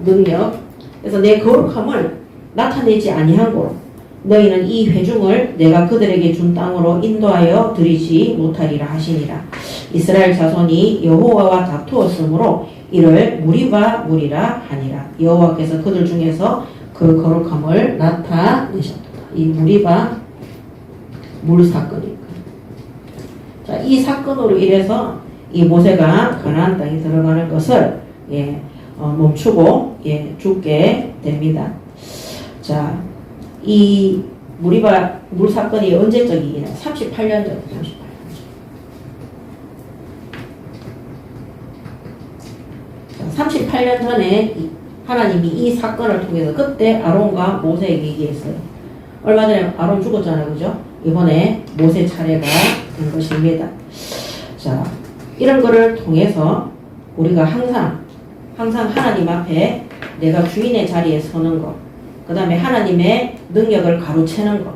능력, 그래서 내 거룩함을 나타내지 아니한 거로 너희는 이 회중을 내가 그들에게 준 땅으로 인도하여 드리지 못하리라 하시니라. 이스라엘 자손이 여호와와 다투었으므로 이를 무리바 물이라 하니라. 여호와께서 그들 중에서 그 거룩함을 나타내셨다. 이 무리바 물 사건이니까. 자, 이 사건으로 인해서 이 모세가 가나안 땅에 들어가는 것을 멈추고 죽게 됩니다. 자, 이 무리바 물 사건이 언제적이냐? 38년 전, 38년 전에 하나님이 이 사건을 통해서 그때 아론과 모세에게 얘기했어요. 얼마 전에 아론 죽었잖아요. 그죠? 이번에 모세 차례가 된 것입니다. 자, 이런 거를 통해서 우리가 항상 하나님 앞에 내가 주인의 자리에 서는 것, 그 다음에 하나님의 능력을 가로채는 것,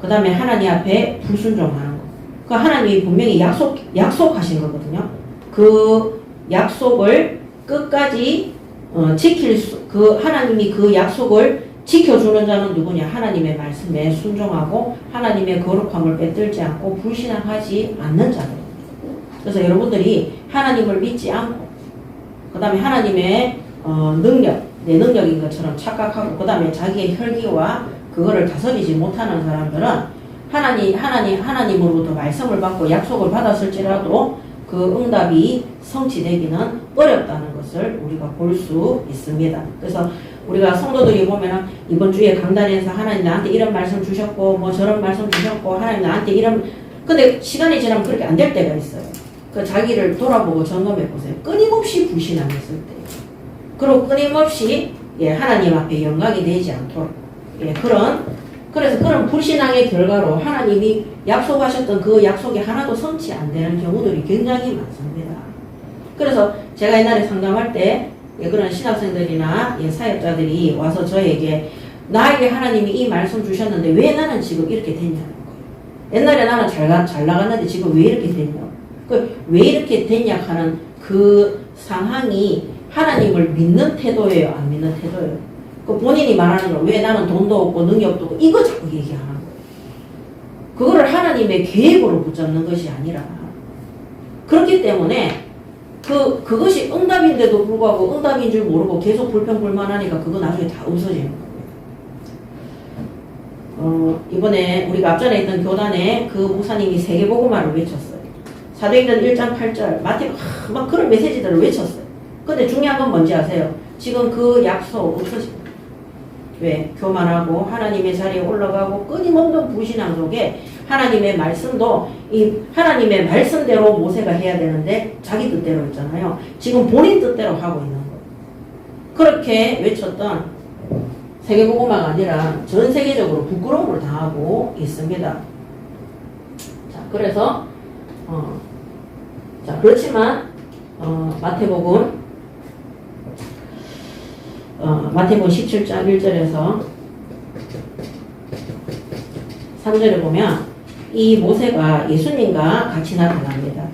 그 다음에 하나님 앞에 불순종하는 것. 그 하나님이 분명히 약속하신 거거든요. 그 약속을 끝까지 하나님이 그 약속을 지켜주는 자는 누구냐? 하나님의 말씀에 순종하고 하나님의 거룩함을 빼들지 않고 불신앙하지 않는 자들. 그래서 여러분들이 하나님을 믿지 않고 그 다음에 하나님의 능력, 내 능력인 것처럼 착각하고 그 다음에 자기의 혈기와 그거를 다스리지 못하는 사람들은 하나님으로부터 말씀을 받고 약속을 받았을지라도 그 응답이 성취되기는 어렵다는 것을 우리가 볼 수 있습니다. 그래서 우리가 성도들이 보면은 이번 주에 강단에서 하나님 나한테 이런 말씀 주셨고 뭐 저런 말씀 주셨고 하나님 나한테 근데 시간이 지나면 그렇게 안 될 때가 있어요. 그 자기를 돌아보고 점검해 보세요. 끊임없이 불신앙했을 때. 그리고 끊임없이 예, 하나님 앞에 영광이 되지 않도록 예, 그래서 그런 불신앙의 결과로 하나님이 약속하셨던 그 약속이 하나도 성취 안 되는 경우들이 굉장히 많습니다. 그래서 제가 옛날에 상담할 때 예, 그런 신학생들이나 예, 사역자들이 와서 저에게 나에게 하나님이 이 말씀 주셨는데 왜 나는 지금 이렇게 됐냐는 거예요. 옛날에 나는 잘 나갔는데 지금 왜 이렇게 됐냐. 왜 이렇게 됐냐 하는 그 상황이 하나님을 믿는 태도예요, 안 믿는 태도예요. 본인이 말하는 거, 왜 나는 돈도 없고 능력도 없고, 이거 자꾸 얘기하는 거예요. 그거를 하나님의 계획으로 붙잡는 것이 아니라. 그렇기 때문에, 그것이 응답인데도 불구하고 응답인 줄 모르고 계속 불평불만하니까 그거 나중에 다 없어지는 거예요. 이번에 우리가 앞전에 있던 교단에 그 목사님이 세계복음화를 외쳤어요. 사도행전 1장 8절, 막 그런 메시지들을 외쳤어요. 근데 중요한 건 뭔지 아세요? 지금 그 약속 없어집니다. 왜? 교만하고 하나님의 자리에 올라가고 끊임없는 불신앙 속에 하나님의 말씀도 이 하나님의 말씀대로 모세가 해야 되는데 자기 뜻대로 했잖아요. 지금 본인 뜻대로 하고 있는 거예요. 그렇게 외쳤던 세계복음화가 아니라 전 세계적으로 부끄러움을 당하고 있습니다. 자, 그래서 그렇지만 마태복음 17장 1절에서 3절에 보면 이 모세가 예수님과 같이 나타납니다.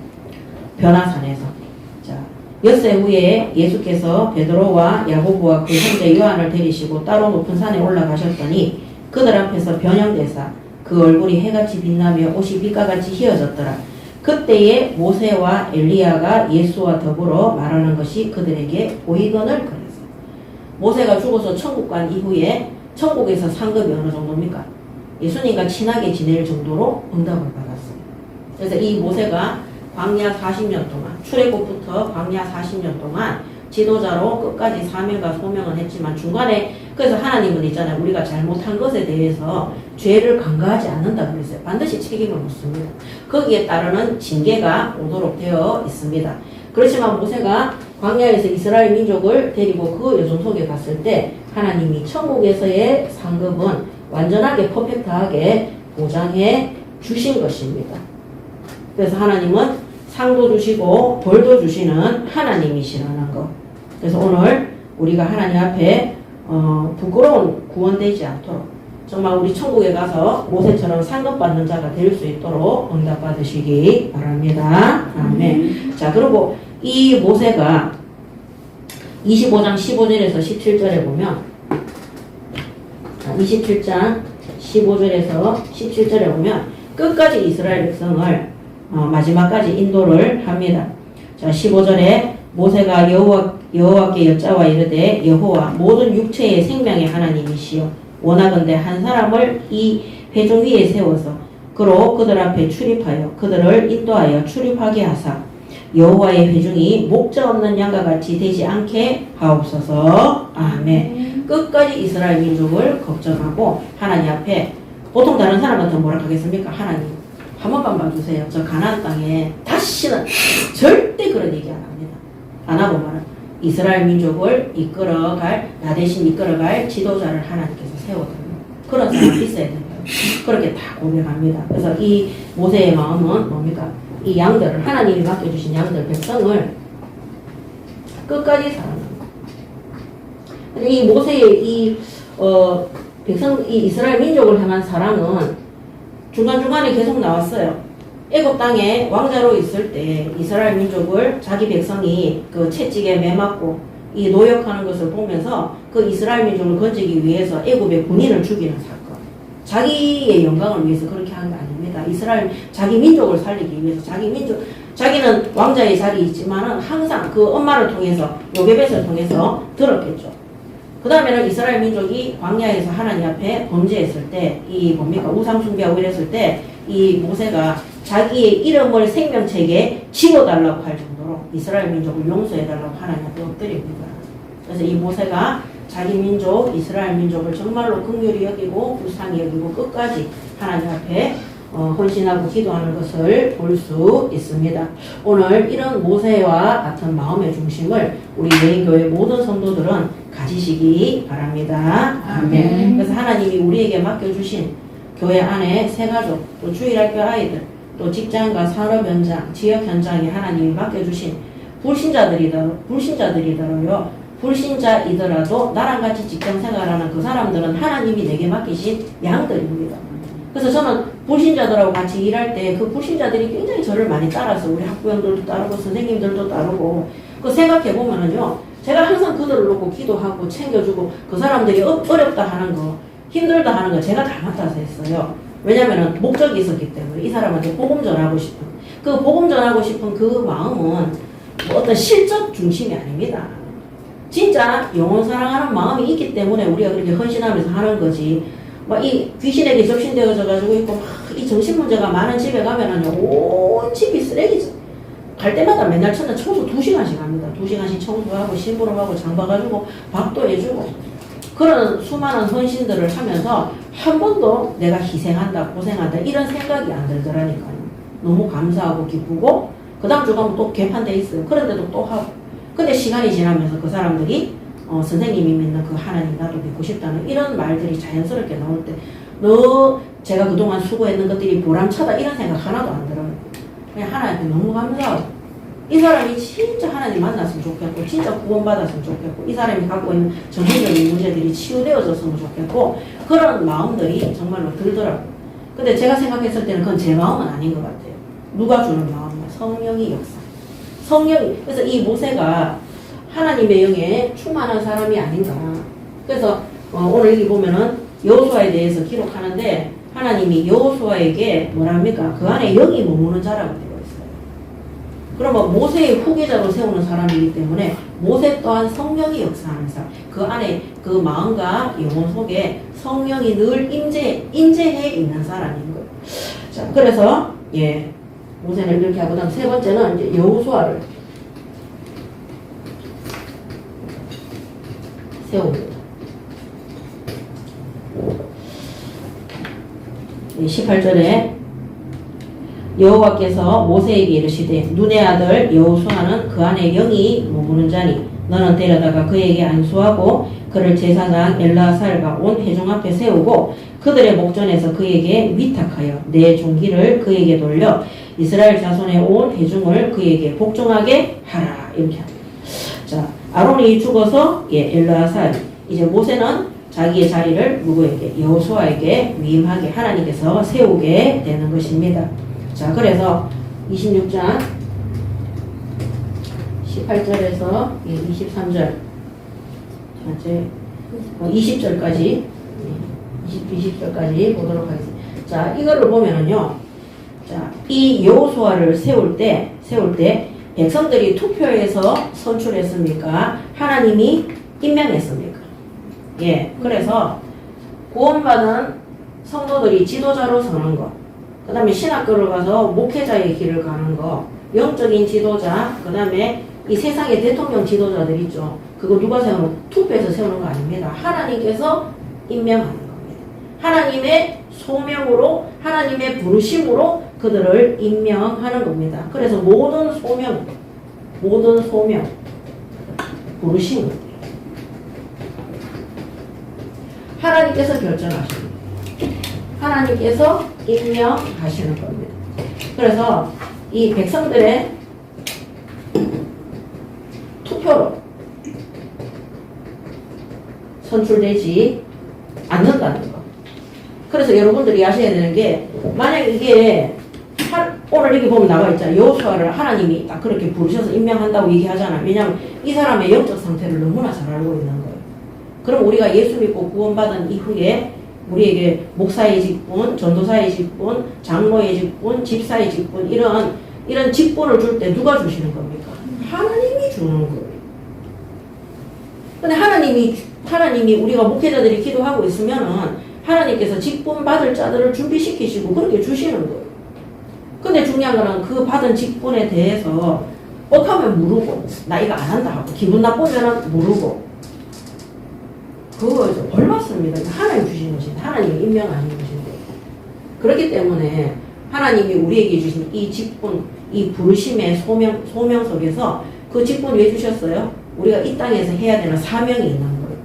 변화산에서. 자, 엿새 후에 예수께서 베드로와 야고보와 그 형제 요한을 데리시고 따로 높은 산에 올라가셨더니 그들 앞에서 변형되사 그 얼굴이 해같이 빛나며 옷이 빛과같이 휘어졌더라. 그때에 모세와 엘리야가 예수와 더불어 말하는 것이 그들에게 보이거늘 그랬어. 모세가 죽어서 천국 간 이후에 천국에서 상급이 어느 정도입니까? 예수님과 친하게 지낼 정도로 응답을 받았어요. 그래서 이 모세가 광야 40년 동안, 출애굽부터 광야 40년 동안 지도자로 끝까지 사명과 소명은 했지만 중간에 그래서 하나님은 있잖아요. 우리가 잘못한 것에 대해서 죄를 간과하지 않는다 그랬어요. 반드시 책임을 묻습니다. 거기에 따르는 징계가 오도록 되어 있습니다. 그렇지만 모세가 광야에서 이스라엘 민족을 데리고 그 여정 속에 갔을 때 하나님이 천국에서의 상급은 완전하게 퍼펙트하게 보장해 주신 것입니다. 그래서 하나님은 상도 주시고 벌도 주시는 하나님이시라는 것. 그래서 오늘 우리가 하나님 앞에 부끄러운 구원되지 않도록 정말 우리 천국에 가서 모세처럼 상급받는 자가 될 수 있도록 응답받으시기 바랍니다. 아멘. 자, 그리고 이 모세가 25장 15절에서 17절에 보면 27장 15절에서 17절에 보면 끝까지 이스라엘 백성을 마지막까지 인도를 합니다. 자, 15절에 모세가 여호와께 여짜와 이르되 여호와 모든 육체의 생명의 하나님이시여 원하건대 한 사람을 이 회중 위에 세워서 그로 그들 앞에 출입하여 그들을 인도하여 출입하게 하사 여호와의 회중이 목자 없는 양과 같이 되지 않게 하옵소서. 아멘. 끝까지 이스라엘 민족을 걱정하고 하나님 앞에 보통 다른 사람 같으면 뭐라 하겠습니까? 하나님 한 번만 봐주세요. 저 가나안 땅에 다시는 절대 그런 얘기 안 합니다. 안 하고 말은 이스라엘 민족을 이끌어갈 나 대신 이끌어갈 지도자를 하나님께서 세워두는 그런 사람이 있어야 된다. 그렇게 다 고백합니다. 그래서 이 모세의 마음은 뭡니까? 이 양들을 하나님이 맡겨주신 양들 백성을 끝까지 사랑하는 거. 이 모세의 백성 이 이스라엘 민족을 향한 사랑은 중간중간에 계속 나왔어요. 애굽 땅에 왕자로 있을 때 이스라엘 민족을 자기 백성이 그 채찍에 매맞고 이 노역하는 것을 보면서 그 이스라엘 민족을 건지기 위해서 애굽의 군인을 죽이는 사건. 자기의 영광을 위해서 그렇게 하는 게 아닙니다. 이스라엘 자기 민족을 살리기 위해서 자기는 왕자의 자리에 있지만은 항상 그 엄마를 통해서 요게벳을 통해서 들었겠죠. 그 다음에는 이스라엘 민족이 광야에서 하나님 앞에 범죄했을 때 이 뭡니까 우상 숭배하고 이랬을 때 이 모세가 자기의 이름을 생명책에 지워달라고 할 정도로 이스라엘 민족을 용서해달라고 하나님 앞에 엎드립니다. 그래서 이 모세가 자기 민족 이스라엘 민족을 정말로 긍휼히 여기고 불쌍히 여기고 끝까지 하나님 앞에 헌신하고 기도하는 것을 볼 수 있습니다. 오늘 이런 모세와 같은 마음의 중심을 우리 예인교회 모든 성도들은 가지시기 바랍니다. 아멘. 그래서 하나님이 우리에게 맡겨주신 교회 안에 새가족, 또 주일학교 아이들, 또 직장과 산업 현장, 지역 현장에 하나님이 맡겨주신 불신자들이더라요. 불신자이더라도 나랑 같이 직장 생활하는 그 사람들은 하나님이 내게 맡기신 양들입니다. 그래서 저는 불신자들하고 같이 일할 때 그 불신자들이 굉장히 저를 많이 따라서 우리 학부형들도 따르고 선생님들도 따르고 그 생각해 보면은요, 제가 항상 그들을 놓고 기도하고 챙겨주고 그 사람들이 어렵다 하는 거, 힘들다 하는 거 제가 다 맡아서 했어요. 왜냐면은 목적이 있었기 때문에 이 사람한테 복음 전하고 싶은 그 복음 전하고 싶은 그 마음은 뭐 어떤 실적 중심이 아닙니다. 진짜 영혼 사랑하는 마음이 있기 때문에 우리가 그렇게 헌신하면서 하는 거지. 막 이 귀신에게 접신되어져 가지고 있고 막 이 정신 문제가 많은 집에 가면은 온 집이 쓰레기죠. 갈 때마다 맨날 첫날 청소 2시간씩 합니다. 2시간씩 청소하고 심부름하고 장봐가지고 밥도 해주고 그런 수많은 헌신들을 하면서 한 번도 내가 희생한다 고생한다 이런 생각이 안 들더라니까요. 너무 감사하고 기쁘고 그 다음 주 가면 또 개판돼 있어요. 그런데도 또 하고. 근데 시간이 지나면서 그 사람들이 선생님이 믿는 그 하나님 나도 믿고 싶다는 이런 말들이 자연스럽게 나올 때 너 제가 그동안 수고했는 것들이 보람차다 이런 생각 하나도 안 들어요. 그냥 하나님께 너무 감사하고 이 사람이 진짜 하나님 만났으면 좋겠고 진짜 구원받았으면 좋겠고 이 사람이 갖고 있는 정신적인 문제들이 치유되어졌으면 좋겠고 그런 마음들이 정말로 들더라고요. 근데 제가 생각했을 때는 그건 제 마음은 아닌 것 같아요. 누가 주는 마음이야? 성령이 역사. 성령이. 그래서 이 모세가 하나님의 영에 충만한 사람이 아닌가. 그래서 오늘 여기 보면은 여호수아에 대해서 기록하는데 하나님이 여호수아에게 뭐랍니까? 그 안에 영이 머무는 자라고 되어 있어요. 그러면 모세의 후계자로 세우는 사람이기 때문에 모세 또한 성령이 역사하는 사람. 그 안에 그 마음과 영혼 속에 성령이 늘 임재해 있는 사람인 거예요. 자, 그래서 모세는 이렇게 하고 그다음 세 번째는 이제 여호수아를 세웁니다. 18절에 여호와께서 모세에게 이르시되 눈의 아들 여호수아는 그 안에 영이 머무는 자니 너는 데려다가 그에게 안수하고 그를 제사장 엘르아살과 온 회중 앞에 세우고 그들의 목전에서 그에게 위탁하여 내 종기를 그에게 돌려 이스라엘 자손의 온 회중을 그에게 복종하게 하라. 이렇게 합니다. 자, 아론이 죽어서 엘르아살 이제 모세는 자기의 자리를 누구에게? 여호수아에게 위임하게 하나님께서 세우게 되는 것입니다. 자, 그래서 26장 18절에서 23절 20절까지 20절까지 보도록 하겠습니다. 자, 이거를 보면은요. 자, 이 여호수아를 세울 때 백성들이 투표해서 선출했습니까? 하나님이 임명했습니까? 그래서 구원받은 성도들이 지도자로 서는 것, 그 다음에 신학교를 가서 목회자의 길을 가는 것, 영적인 지도자, 그 다음에 이 세상의 대통령 지도자들 있죠. 그거 누가 세우는? 투표해서 세우는 거 아닙니다. 하나님께서 임명하는 겁니다. 하나님의 소명으로, 하나님의 부르심으로 그들을 임명하는 겁니다. 그래서 모든 소명, 부르심은 하나님께서 결정하십니다. 하나님께서 임명하시는 겁니다. 그래서 이 백성들의 투표로 선출되지 않는다는 거. 그래서 여러분들이 아셔야 되는 게 만약 이게 오늘 여기 보면 나와 있잖아요. 여호수아를 하나님이 딱 그렇게 부르셔서 임명한다고 얘기하잖아요. 왜냐하면 이 사람의 영적 상태를 너무나 잘 알고 있는 거예요. 그럼 우리가 예수 믿고 구원받은 이후에 우리에게 목사의 직분, 전도사의 직분, 장로의 직분, 집사의 직분 이런 직분을 줄 때 누가 주시는 겁니까? 하나님이 주는 거예요. 근데 하나님이 우리가 목회자들이 기도하고 있으면은 하나님께서 직분 받을 자들을 준비시키시고 그렇게 주시는 거예요. 근데 중요한 거는 그 받은 직분에 대해서 뻑하면 무르고 나 이거 안 한다 하고 기분 나쁘면 무르고 그거 벌 받습니다. 하나님 주신 것인데 하나님의 임명 아닌 것인데 그렇기 때문에 하나님이 우리에게 주신 이 직분, 이 부르심의 소명 속에서 그 직분 왜 주셨어요? 우리가 이 땅에서 해야 되는 사명이 있는 거예요.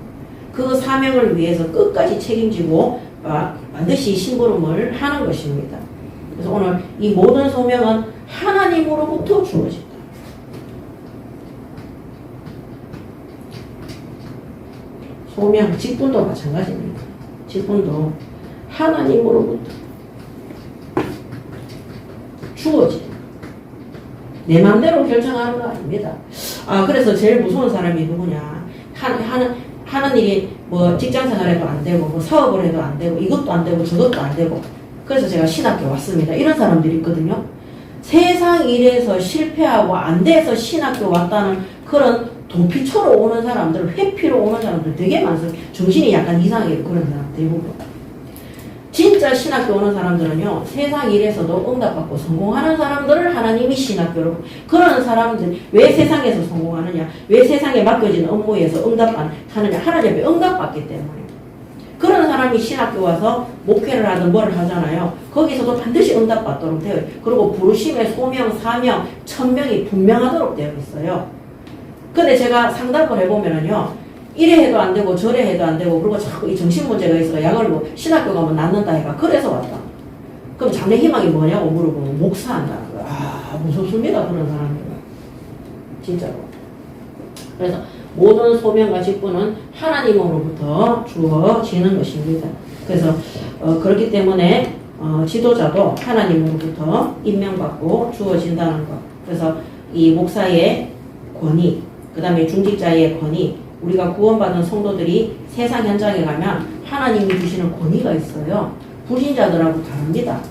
그 사명을 위해서 끝까지 책임지고 반드시 심부름을 하는 것입니다. 그래서 오늘 이 모든 소명은 하나님으로부터 주어진다. 소명, 직분도 마찬가지입니다. 직분도 하나님으로부터 주어진다. 내 마음대로 결정하는 거 아닙니다. 그래서 제일 무서운 사람이 누구냐? 하는 일이 뭐 직장 생활해도 안 되고, 뭐 사업을 해도 안 되고, 이것도 안 되고, 저것도 안 되고. 그래서 제가 신학교 왔습니다. 이런 사람들이 있거든요. 세상 일에서 실패하고 안 돼서 신학교 왔다는 그런 도피처로 오는 사람들, 회피로 오는 사람들 되게 많습니다. 정신이 약간 이상하게 그런 사람 대부분. 진짜 신학교 오는 사람들은요, 세상 일에서도 응답받고 성공하는 사람들을 하나님이 신학교로, 그런 사람들, 왜 세상에서 성공하느냐, 왜 세상에 맡겨진 업무에서 응답하느냐, 하나님이 응답받기 때문에. 그런 사람이 신학교 와서 목회를 하든 뭘 하잖아요. 거기서도 반드시 응답받도록 되어 있어요. 그리고 부르심의 소명, 사명, 천명이 분명하도록 되어 있어요. 근데 제가 상담을 해보면은요, 이래 해도 안 되고 저래 해도 안 되고 그리고 자꾸 이 정신 문제가 있어서 약을 뭐 신학교 가면 낫는다 해가 그래서 왔다. 그럼 장래 희망이 뭐냐고 물어보면 목사한다는 거야. 무섭습니다. 그런 사람들은. 진짜로. 그래서 모든 소명과 직분은 하나님으로부터 주어지는 것입니다. 그래서 그렇기 때문에 지도자도 하나님으로부터 임명받고 주어진다는 것. 그래서 이 목사의 권위, 그 다음에 중직자의 권위, 우리가 구원받은 성도들이 세상 현장에 가면 하나님이 주시는 권위가 있어요. 불신자들하고 다릅니다.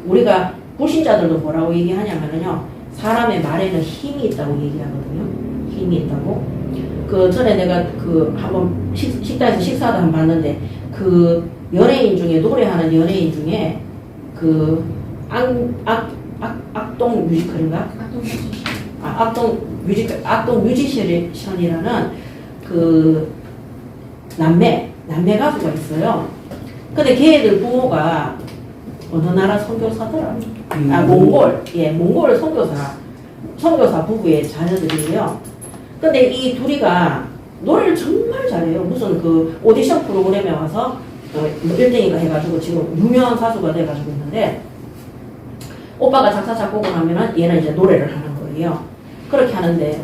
우리가 불신자들도 뭐라고 얘기하냐면요, 사람의 말에는 힘이 있다고 얘기하거든요. 힘이 있다고. 그 전에 내가 그 한번 식당에서 식사도 한번 봤는데, 그 연예인 중에, 노래하는 연예인 중에 그 악동 뮤지컬인가? 악동 뮤지션이라는 그 남매 가수가 있어요. 근데 걔들 부모가 어느 나라 선교사더라. 몽골 선교사 부부의 자녀들이에요. 근데 이 둘이가 노래를 정말 잘해요. 무슨 그 오디션 프로그램에 와서 1등인가 해가지고 지금 유명한 가수가 돼가지고 있는데, 오빠가 작사 작곡을 하면은 얘는 이제 노래를 하는 거예요. 그렇게 하는데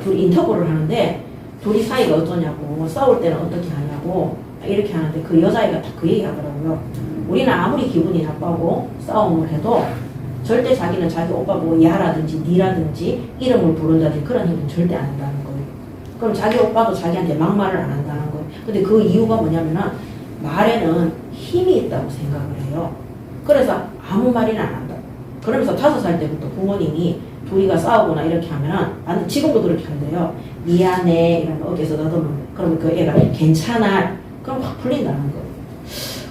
둘이 인터뷰를 하는데 둘이 사이가 어떠냐고, 싸울 때는 어떻게 하냐고 이렇게 하는데 그 여자애가 다 그 얘기 하더라고요. 우리는 아무리 기분이 나빠고 싸움을 해도 절대 자기는 자기 오빠 보고 야라든지 니라든지 이름을 부른다든지 그런 행동 절대 안 한다는 거예요. 그럼 자기 오빠도 자기한테 막말을 안 한다는 거예요. 근데 그 이유가 뭐냐면은 말에는 힘이 있다고 생각을 해요. 그래서 아무 말이나 안 한다. 그러면서 5살 때부터 부모님이 둘이가 싸우거나 이렇게 하면은, 지금도 그렇게 한대요. 미안해 이러면 어깨에서 너도면, 그러면 그 애가 괜찮아, 그럼 확 풀린다는 거예요.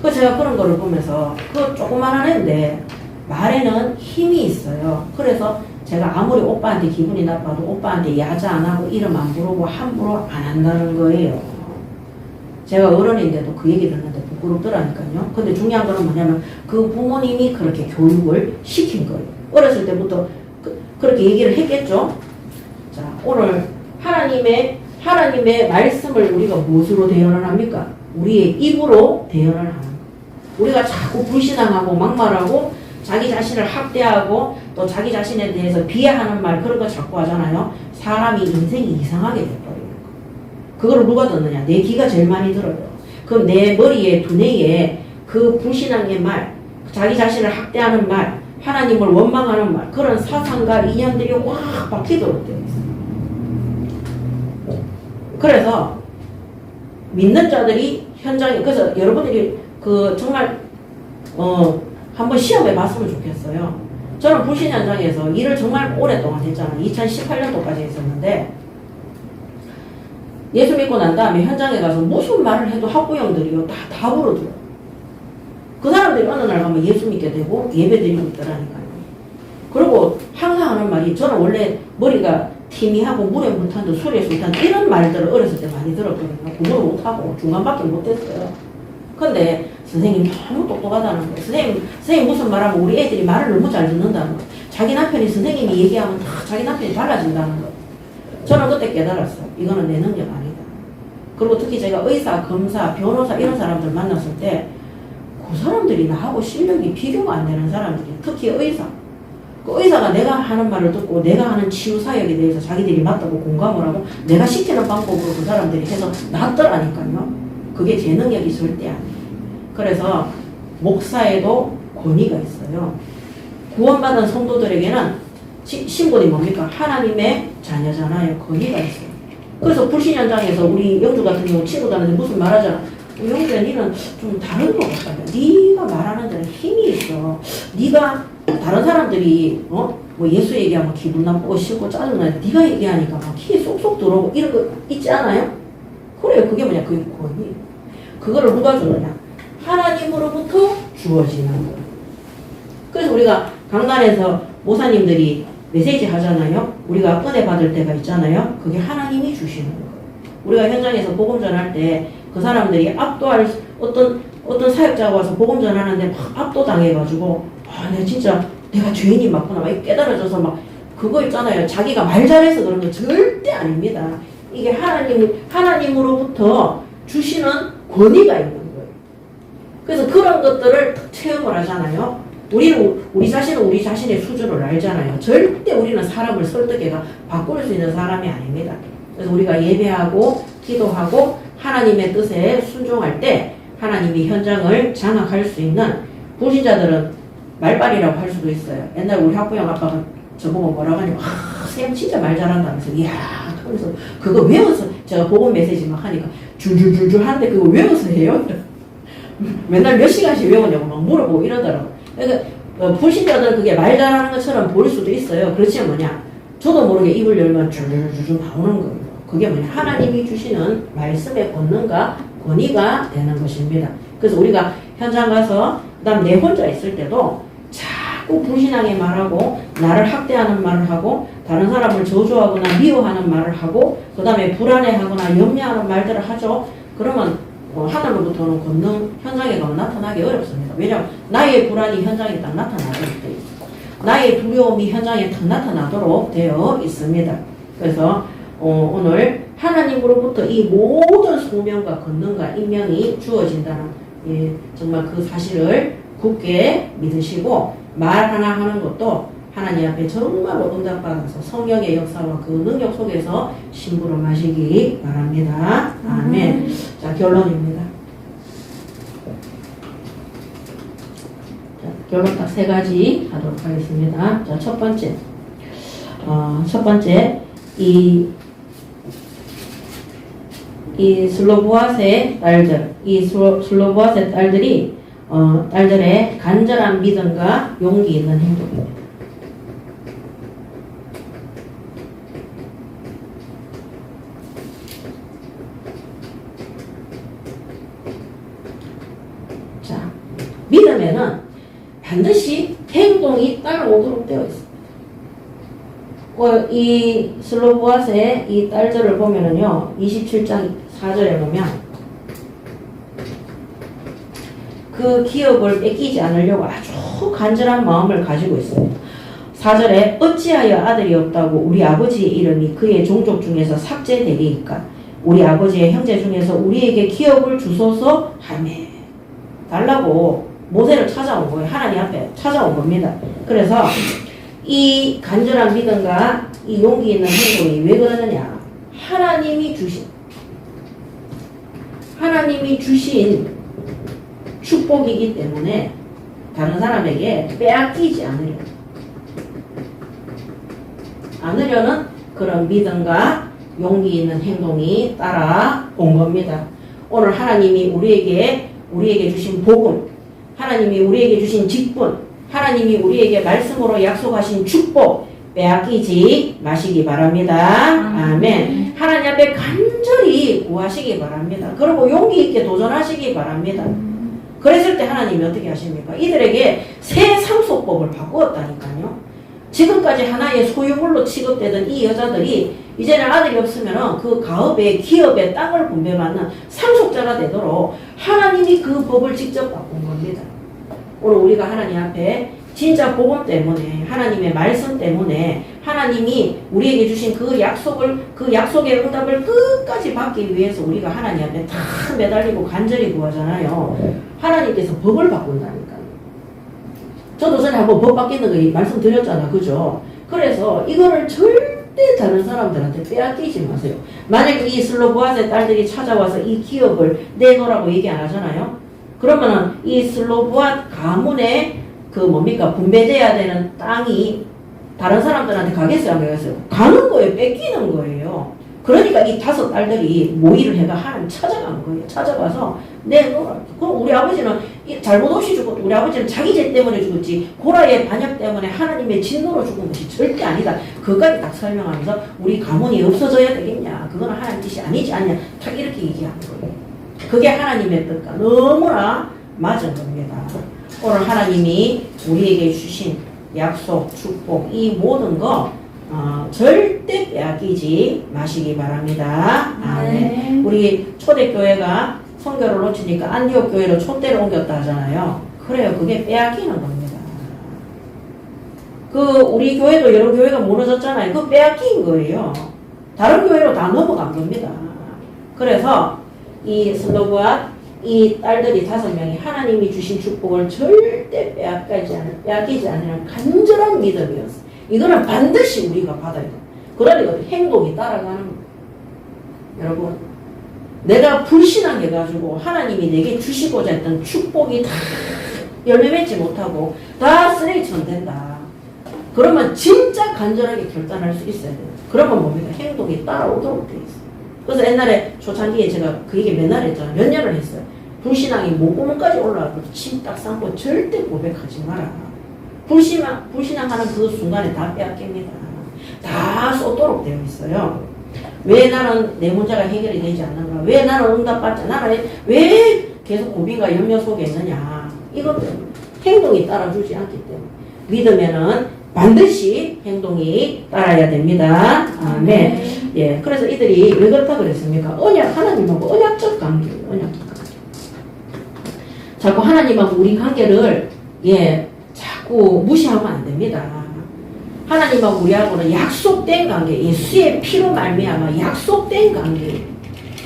그래서 제가 그런 거를 보면서 그 조그만한 애인데 말에는 힘이 있어요. 그래서 제가 아무리 오빠한테 기분이 나빠도 오빠한테 야자 안 하고 이름 안 부르고 함부로 안 한다는 거예요. 제가 어른인데도 그 얘기 듣는데 부끄럽더라니까요. 근데 중요한 거는 뭐냐면 그 부모님이 그렇게 교육을 시킨 거예요. 어렸을 때부터 그렇게 얘기를 했겠죠. 자, 오늘 하나님의 말씀을 우리가 무엇으로 대연을 합니까? 우리의 입으로 대연을 하는 거예요. 우리가 자꾸 불신앙하고 막말하고 자기 자신을 학대하고 또 자기 자신에 대해서 비하하는 말, 그런 거 자꾸 하잖아요. 사람이 인생이 이상하게 돼버려요. 그거를 누가 듣느냐? 내 귀가 제일 많이 들어요. 그럼 내 머리에, 두뇌에 그 불신앙의 말, 자기 자신을 학대하는 말, 하나님을 원망하는 말, 그런 사상과 이념들이 확 박히도록 되어 있어요. 그래서 믿는 자들이 현장에, 그래서 여러분들이 정말 한번 시험해 봤으면 좋겠어요. 저는 불신 현장에서 일을 정말 오랫동안 했잖아요. 2018년도까지 했었는데, 예수 믿고 난 다음에 현장에 가서 무슨 말을 해도 학부형들이요 다 부르더라고요. 그 사람들이 어느 날 가면 예수 믿게 되고 예배 드리고 있더라니까요. 그리고 항상 하는 말이, 저는 원래 머리가 티미하고 물에 물 탄 듯 술에 술 탄 듯 이런 말들을 어렸을 때 많이 들었거든요. 공부를 못하고 중간밖에 못했어요. 근데 선생님 너무 똑똑하다는 거예요. 선생님 무슨 말하면 우리 애들이 말을 너무 잘 듣는다는 거예요. 자기 남편이 선생님이 얘기하면 다 자기 남편이 달라진다는 거예요. 저는 그때 깨달았어요. 이거는 내 능력 아니다. 그리고 특히 제가 의사, 검사, 변호사 이런 사람들 만났을 때 그 사람들이 나하고 실력이 비교가 안 되는 사람들이, 특히 의사. 그 의사가 내가 하는 말을 듣고 내가 하는 치유 사역에 대해서 자기들이 맞다고 공감을 하고 내가 시키는 방법으로 그 사람들이 해서 낫더라니까요. 그게 제 능력이 절대 아니에요. 그래서 목사에도 권위가 있어요. 구원받은 성도들에게는 신분이 뭡니까? 하나님의 자녀잖아요. 권위가 있어요. 그래서 불신 현장에서 우리 영주 같은 경우 친구들한테 무슨 말하잖아. 영주야, 니는 좀 다른 것 같다. 네가 말하는 데는 힘이 있어. 네가 다른 사람들이 뭐 예수 얘기하면 기분 나쁘고 싫고 짜증나. 네가 얘기하니까 막 귀에 쏙쏙 들어오고 이런 거 있지 않아요? 그래요. 그게 뭐냐? 그게 권위. 그거를 누가 주느냐? 하나님으로부터 주어지는 거예요. 그래서 우리가 강단에서 모사님들이 메시지 하잖아요. 우리가 은혜 받을 때가 있잖아요. 그게 하나님이 주시는 거예요. 우리가 현장에서 복음 전할 때 그 사람들이 압도할 어떤 사역자가 와서 복음 전하는데 막 압도당해가지고 내가 진짜 내가 죄인이 맞구나 막 깨달아져서 막 그거 있잖아요. 자기가 말 잘해서 그런 거 절대 아닙니다. 이게 하나님으로부터 주시는 권위가 있는 거예요. 그래서 그런 것들을 체험을 하잖아요. 우리 자신은 우리 자신의 수준을 알잖아요. 절대 우리는 사람을 설득해가 바꿀 수 있는 사람이 아닙니다. 그래서 우리가 예배하고 기도하고 하나님의 뜻에 순종할 때 하나님이 현장을 장악할 수 있는, 불신자들은 말빨이라고 할 수도 있어요. 옛날 우리 학부형 아빠가 저보고 뭐라고 하냐면 쌤 진짜 말 잘한다면서 이야 그래서 그거 외워서 제가 복음 메시지 막 하니까 줄줄줄줄 하는데 그거 외워서 해요? 맨날 몇 시간씩 외우냐고 막 물어보고 이러더라고요. 그러니까 불신자들은 그게 말 잘하는 것처럼 보일 수도 있어요. 그렇지만 뭐냐, 저도 모르게 입을 열면 줄줄줄 나오는 거예요. 그게 뭐냐, 하나님이 주시는 말씀의 권능과 권위가 되는 것입니다. 그래서 우리가 현장 가서 그다음 내 혼자 있을 때도 자꾸 불신하게 말하고 나를 학대하는 말을 하고 다른 사람을 저주하거나 미워하는 말을 하고 그 다음에 불안해하거나 염려하는 말들을 하죠. 그러면 하늘로부터는 권능 현장에 가면 나타나기 어렵습니다. 왜냐하면 나의 불안이 현장에 딱 나타나도록 되어 있습니다. 나의 두려움이 현장에 딱 나타나도록 되어 있습니다. 그래서 오늘 하나님으로부터 이 모든 소명과 권능과 임명이 주어진다는 정말 그 사실을 굳게 믿으시고 말 하나 하는 것도 하나님 앞에 정말로 응답받아서 성령의 역사와 그 능력 속에서 심부름 마시기 바랍니다. 아멘. 자, 결론입니다. 자, 결론 딱 3가지 하도록 하겠습니다. 자, 첫 번째, 이 슬로보아스의 딸들, 슬로보아스의 딸들이 딸들의 간절한 믿음과 용기 있는 행동입니다. 자, 믿음에는 반드시 행동이 따라오도록 되어 있습니다. 이 슬로보아스의 이 딸들을 보면은요, 27장 4절에 보면 그 기업을 뺏기지 않으려고 아주 간절한 마음을 가지고 있습니다. 4절에 어찌하여 아들이 없다고 우리 아버지의 이름이 그의 종족 중에서 삭제되리이까? 우리 아버지의 형제 중에서 우리에게 기업을 주소서 하매. 달라고 모세를 찾아온 거예요. 하나님 앞에 찾아온 겁니다. 그래서 이 간절한 믿음과 이 용기 있는 행동이 왜 그러느냐? 하나님이 주신 축복이기 때문에 다른 사람에게 빼앗기지 않으려는 그런 믿음과 용기 있는 행동이 따라온 겁니다. 오늘 하나님이 우리에게 주신 복음, 하나님이 우리에게 주신 직분, 하나님이 우리에게 말씀으로 약속하신 축복 빼앗기지 마시기 바랍니다. 아멘. 하나님 앞에 간절히 구하시기 바랍니다. 그리고 용기 있게 도전하시기 바랍니다. 그랬을 때 하나님이 어떻게 하십니까? 이들에게 새 상속법을 바꾸었다니까요. 지금까지 하나의 소유물로 취급되던 이 여자들이 이제는 아들이 없으면 그 가업에 기업에 땅을 분배받는 상속자가 되도록 하나님이 그 법을 직접 바꾼 겁니다. 오늘 우리가 하나님 앞에 진짜 복음 때문에 하나님의 말씀 때문에 하나님이 우리에게 주신 그 약속의 응답을 끝까지 받기 위해서 우리가 하나님 앞에 다 매달리고 간절히 구하잖아요. 하나님께서 법을 바꾼다니까요. 저도 전에 한번 법 바뀌는 거 말씀드렸잖아. 그죠? 그래서 이거를 절대 다른 사람들한테 빼앗기지 마세요. 만약에 이 슬로보아스의 딸들이 찾아와서 이 기업을 내놓으라고 얘기 안 하잖아요. 그러면은 이 슬로보아 가문의 분배돼야 되는 땅이 다른 사람들한테 가겠어요? 안 가겠어요? 가는 거예요. 뺏기는 거예요. 그러니까 이 5 딸들이 모의를 해가 하나님 찾아간 거예요. 찾아가서 내놓으라. 그럼 우리 아버지는 잘못 없이 죽었고 우리 아버지는 자기 죄 때문에 죽었지 고라의 반역 때문에 하나님의 진노로 죽은 것이 절대 아니다. 그것까지 딱 설명하면서 우리 가문이 없어져야 되겠냐. 그거는 하나님 뜻이 아니지 않냐. 딱 이렇게 얘기하는 거예요. 그게 하나님의 뜻과 너무나 맞은 겁니다. 오늘 하나님이 우리에게 주신 약속, 축복 이 모든 거 절대 빼앗기지 마시기 바랍니다. 네. 우리 초대교회가 선교를 놓치니까 안디옥 교회로 촛대를 옮겼다 하잖아요. 그래요. 그게 빼앗기는 겁니다. 우리 교회도 여러 교회가 무너졌잖아요. 그거 빼앗긴 거예요. 다른 교회로 다 넘어간 겁니다. 그래서 이 슬로보아 이 딸들이 5명이 하나님이 주신 축복을 절대 빼앗기지 않는 간절한 믿음이었어요. 이거는 반드시 우리가 받아야 돼요. 그러니까 행동이 따라가는 거예요. 여러분, 내가 불신앙해가지고 하나님이 내게 주시고자 했던 축복이 다 열매 맺지 못하고 다 쓰레기처럼 된다. 그러면 진짜 간절하게 결단할 수 있어야 돼요. 그러면 뭡니까? 행동이 따라오도록 돼 있어요. 그래서 옛날에 초창기에 제가 그 얘기 맨날 했잖아요. 몇 년을 했어요. 불신앙이 목구멍까지 올라와도 침 딱 삼고 절대 고백하지 마라. 불신앙하는 그 순간에 다 빼앗깁니다. 다 쏟도록 되어 있어요. 왜 나는 내 문제가 해결이 되지 않는가? 왜 나는 응답받지? 나는 왜 계속 고민과 염려 속에 있느냐? 이것 때문에 행동이 따라주지 않기 때문에 믿으면은 반드시 행동이 따라야 됩니다. 아멘. 예, 그래서 이들이 왜 그렇다 그랬습니까? 하나님하고 언약적 관계예요. 언약적 관계. 자꾸 하나님하고 우리 관계를 자꾸 무시하면 안 됩니다. 하나님하고 우리하고는 약속된 관계, 예수의 피로 말미암아 약속된 관계.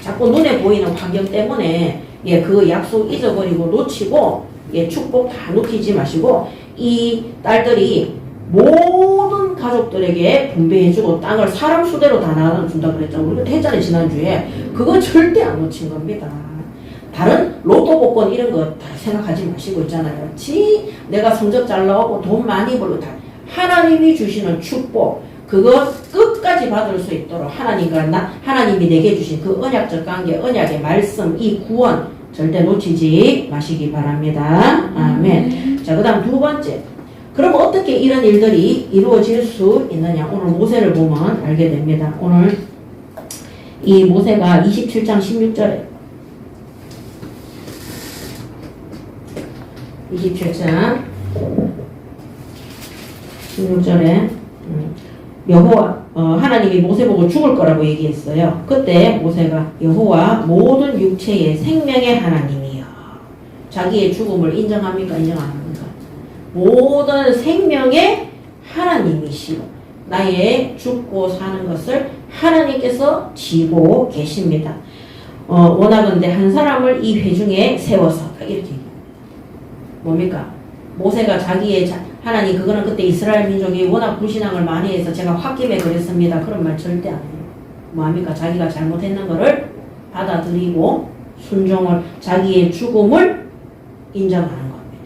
자꾸 눈에 보이는 환경 때문에 그 약속 잊어버리고 놓치고 축복 다 놓치지 마시고 이 딸들이 모든 가족들에게 분배해주고 땅을 사람 수대로 다 나눠준다 그랬잖아요. 우리가 했잖아요, 지난주에. 그거 절대 안 놓친 겁니다. 다른 로또 복권 이런 거 다 생각하지 마시고 있잖아요. 내가 성적 잘 나오고 돈 많이 벌고 다 하나님이 주시는 축복 그거 끝까지 받을 수 있도록 하나님이 내게 주신 그 언약적 관계, 언약의 말씀, 이 구원 절대 놓치지 마시기 바랍니다. 아멘. 자, 그 다음 2번째. 그럼 어떻게 이런 일들이 이루어질 수 있느냐? 오늘 모세를 보면 알게 됩니다. 오늘 이 모세가 27장 16절에 27장 16절에 하나님이 모세 보고 죽을 거라고 얘기했어요. 그때 모세가 여호와 모든 육체의 생명의 하나님이여. 자기의 죽음을 인정합니까? 인정 안 합니까? 모든 생명의 하나님이시오. 나의 죽고 사는 것을 하나님께서 지고 계십니다. 원하건대 한 사람을 이 회중에 세워서 이렇게 얘기합니다. 뭡니까? 모세가 하나님 그거는 그때 이스라엘 민족이 워낙 불신앙을 많이 해서 제가 홧김에 그랬습니다. 그런 말 절대 안 해요. 뭐합니까? 자기가 잘못했는 거를 받아들이고 순종을 자기의 죽음을 인정하는 겁니다.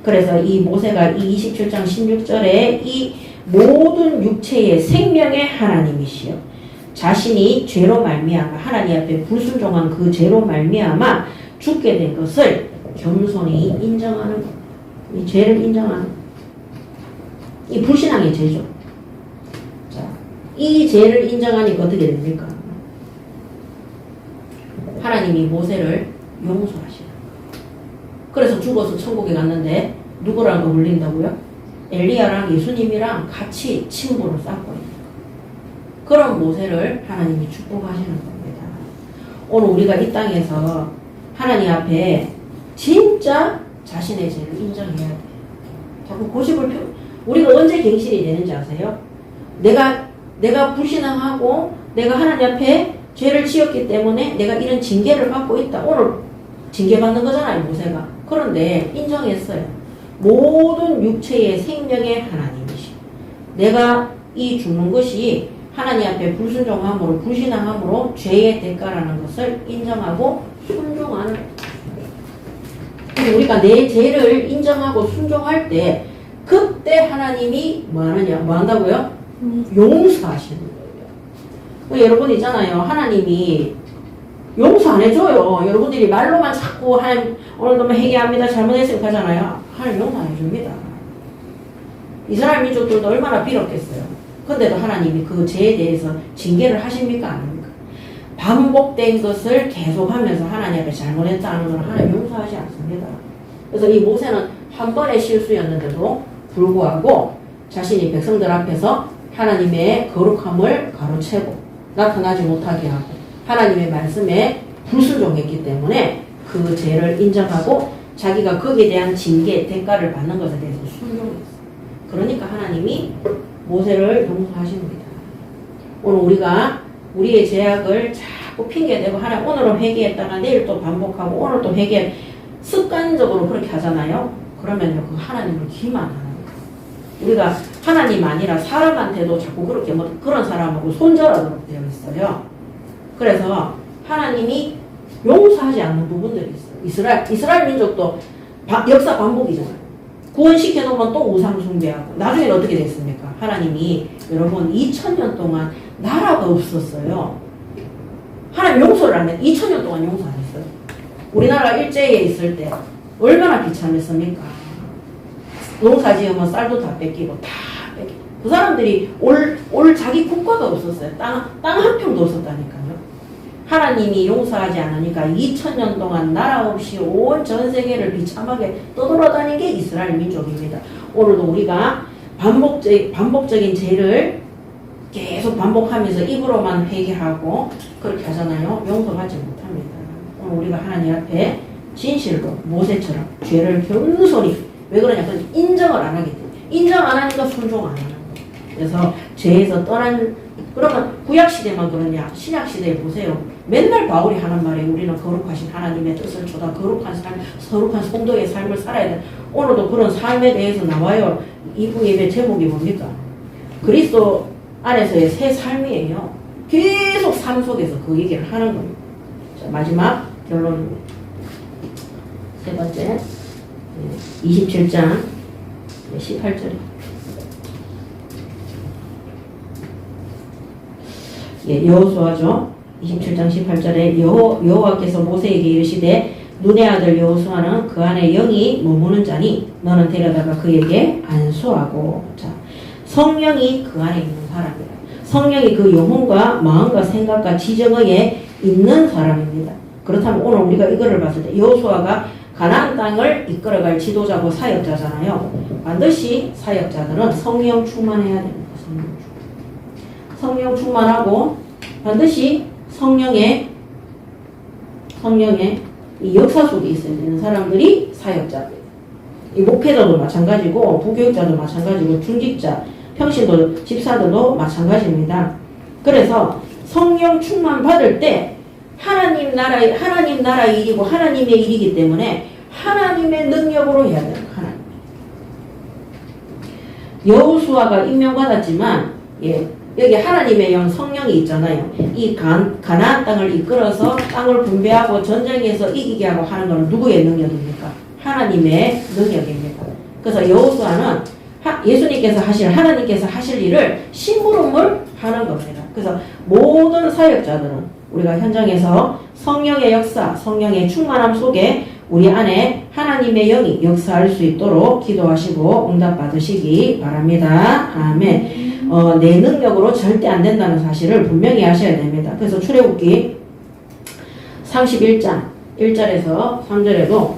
그래서 이 모세가 이 27장 16절에 이 모든 육체의 생명의 하나님이시여 자신이 죄로 말미암아 하나님 앞에 불순종한 그 죄로 말미암아 죽게 된 것을 겸손히 인정하는 겁니다. 이 죄를 인정하는 이 불신앙의 죄죠. 자, 이 죄를 인정하니까 어떻게 됩니까? 하나님이 모세를 용서하시는. 그래서 죽어서 천국에 갔는데 누구라고 불린다고요? 엘리야랑 예수님이랑 같이 친구를 쌓고 있는 그런 모세를 하나님이 축복하시는 겁니다. 오늘 우리가 이 땅에서 하나님 앞에 진짜 자신의 죄를 인정해야 돼요. 자꾸 고집을 우리가 언제 갱신이 되는지 아세요? 내가 불신앙하고 내가 하나님 앞에 죄를 지었기 때문에 내가 이런 징계를 받고 있다. 오늘 징계받는 거잖아요, 모세가. 그런데 인정했어요. 모든 육체의 생명의 하나님이시. 내가 이 죽는 것이 하나님 앞에 불순종함으로 불신앙함으로 죄의 대가라는 것을 인정하고 순종하는. 우리가 내 죄를 인정하고 순종할 때 그때 하나님이 뭐 한다고요? 용서하시는 거예요. 여러분 있잖아요. 하나님이 용서 안 해줘요. 여러분들이 말로만 자꾸 하나님 오늘도 회개합니다. 잘못했으니까 하잖아요. 하나님 용서 안 해줍니다. 이스라엘 민족들도 얼마나 빌었겠어요. 근데도 하나님이 그 죄에 대해서 징계를 하십니까? 안 합니까? 반복된 것을 계속하면서 하나님 앞에 잘못했다는 걸 하나님 용서하지 않습니다. 그래서 이 모세는 한 번의 실수였는데도 불구하고 자신이 백성들 앞에서 하나님의 거룩함을 가로채고 나타나지 못하게 하고 하나님의 말씀에 불순종했기 때문에 그 죄를 인정하고 자기가 거기에 대한 징계, 대가를 받는 것에 대해서 순종했어요. 그러니까 하나님이 모세를 용서하십니다. 오늘 우리가 우리의 죄악을 자꾸 핑계대고 하나님 오늘은 회개했다가 내일 또 반복하고 오늘 또 회개 습관적으로 그렇게 하잖아요. 그러면요 그 하나님을 기만하는 거예요. 우리가 하나님 아니라 사람한테도 자꾸 그렇게 뭐 그런 사람하고 손절하도록 되어 있어요. 그래서 하나님이 용서하지 않는 부분들이 있어요. 이스라엘 민족도 역사 반복이잖아요. 구원시켜 놓으면 또 우상 숭배하고 나중에는 어떻게 됐습니까? 하나님이 여러분 2000년 동안 나라가 없었어요. 하나님 용서를 안 해. 2000년 동안 용서 안 했어요. 우리나라 일제에 있을 때 얼마나 비참했습니까? 농사 지으면 쌀도 다 뺏기고 다 뺏기고 그 사람들이 올 자기 국가가 없었어요. 땅 한 평도 없었다니까요. 하나님이 용서하지 않으니까 2000년 동안 나라 없이 온 전 세계를 비참하게 떠돌아다닌 게 이스라엘 민족입니다. 오늘도 우리가 반복적인 죄를 계속 반복하면서 입으로만 회개하고 그렇게 하잖아요. 용서하지 못합니다. 오늘 우리가 하나님 앞에 진실로 모세처럼 죄를 겸손히 왜 그러냐? 인정을 안 하기 때문에 인정 안 하니까 순종 안 하는 거예요. 그래서 죄에서 떠난 그러면 구약시대만 그러냐? 신약시대에 보세요. 맨날 바울이 하는 말에 우리는 거룩하신 하나님의 뜻을 쫓아 거룩한 성도의 삶을 살아야 돼. 오늘도 그런 삶에 대해서 나와요. 이부 예배 제목이 뭡니까? 그리스도 안에서의 새 삶이에요. 계속 삶 속에서 그 얘기를 하는 겁니다. 자, 마지막 결론입니다. 세 번째 27장 18절에 여호수아죠. 27장 18절에 여호와께서 모세에게 이르시되 눈의 아들 여호수아는 그 안에 영이 머무는 자니 너는 데려다가 그에게 안수하고. 자, 성령이 그 안에 있는 사람이다. 성령이 그 영혼과 마음과 생각과 지정에 있는 사람입니다. 그렇다면 오늘 우리가 이거를 봤을 때 여호수아가 가나안 땅을 이끌어갈 지도자고 사역자잖아요. 반드시 사역자들은 성령 충만해야 됩니다. 성령 충만하고 반드시 성령의 이 역사 속에 있어야 되는 사람들이 사역자입니다. 이 목회자도 마찬가지고 부교육자도 마찬가지고 중직자, 평신도 집사들도 마찬가지입니다. 그래서 성령 충만 받을 때 하나님 나라의 일이고 하나님의 일이기 때문에 하나님의 능력으로 해야 돼요. 하나님. 여호수아가 임명받았지만 여기 하나님의 영 성령이 있잖아요. 이 가나안 땅을 이끌어서 땅을 분배하고 전쟁에서 이기게 하고 하는 것은 누구의 능력입니까? 하나님의 능력입니다. 그래서 여호수아는 하나님께서 하실 일을 심부름을 하는 겁니다. 그래서 모든 사역자들은 우리가 현장에서 성령의 역사, 성령의 충만함 속에 우리 안에 하나님의 영이 역사할 수 있도록 기도하시고 응답받으시기 바랍니다. 아멘. 내 능력으로 절대 안 된다는 사실을 분명히 아셔야 됩니다. 그래서 출애굽기 31장 1절에서 3절에도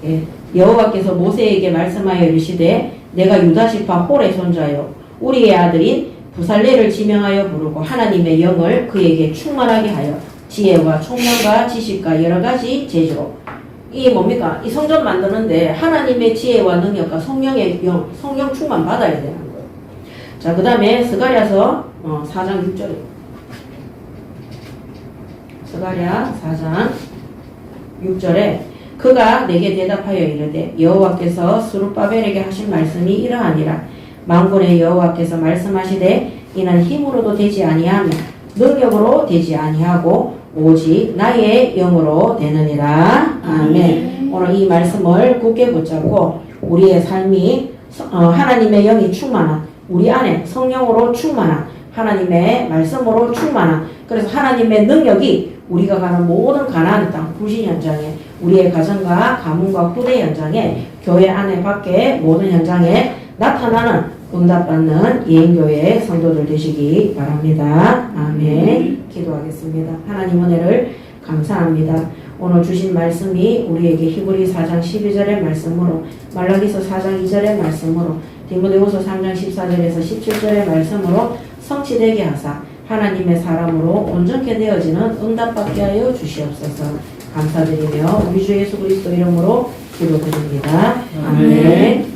예. 여호와께서 모세에게 말씀하여 이르시되 내가 유다시파 홀의 손자요 우리의 아들인 부살레를 지명하여 부르고 하나님의 영을 그에게 충만하게 하여 지혜와 총명과 지식과 여러 가지 재주로 이 뭡니까? 이 성전 만드는데 하나님의 지혜와 능력과 성령의 영, 성령 충만 받아야 되는 거예요. 자, 그 다음에 스가랴서 4장 6절에 스가랴 4장 6절에 그가 내게 대답하여 이르되 여호와께서 스룹바벨에게 하신 말씀이 이러하니라. 만군의 여호와께서 말씀하시되 이는 힘으로도 되지 아니하며 능력으로 되지 아니하고 오직 나의 영으로 되느니라. 아멘. 오늘 이 말씀을 굳게 붙잡고 우리의 삶이 하나님의 영이 충만한 우리 안에 성령으로 충만한 하나님의 말씀으로 충만한 그래서 하나님의 능력이 우리가 가는 모든 가나안 땅 부신 현장에 우리의 가정과 가문과 후대 현장에 교회 안에 밖에 모든 현장에 나타나는 응답받는 예인교회 성도들 되시기 바랍니다. 아멘. 기도하겠습니다. 하나님 은혜를 감사합니다. 오늘 주신 말씀이 우리에게 히브리 4장 12절의 말씀으로 말라기서 4장 2절의 말씀으로 디모데후서 3장 14절에서 17절의 말씀으로 성취되게 하사 하나님의 사람으로 온전케 되어지는 응답받게 하여 주시옵소서. 감사드리며 우리 주 예수 그리스도 이름으로 기도드립니다. 아멘.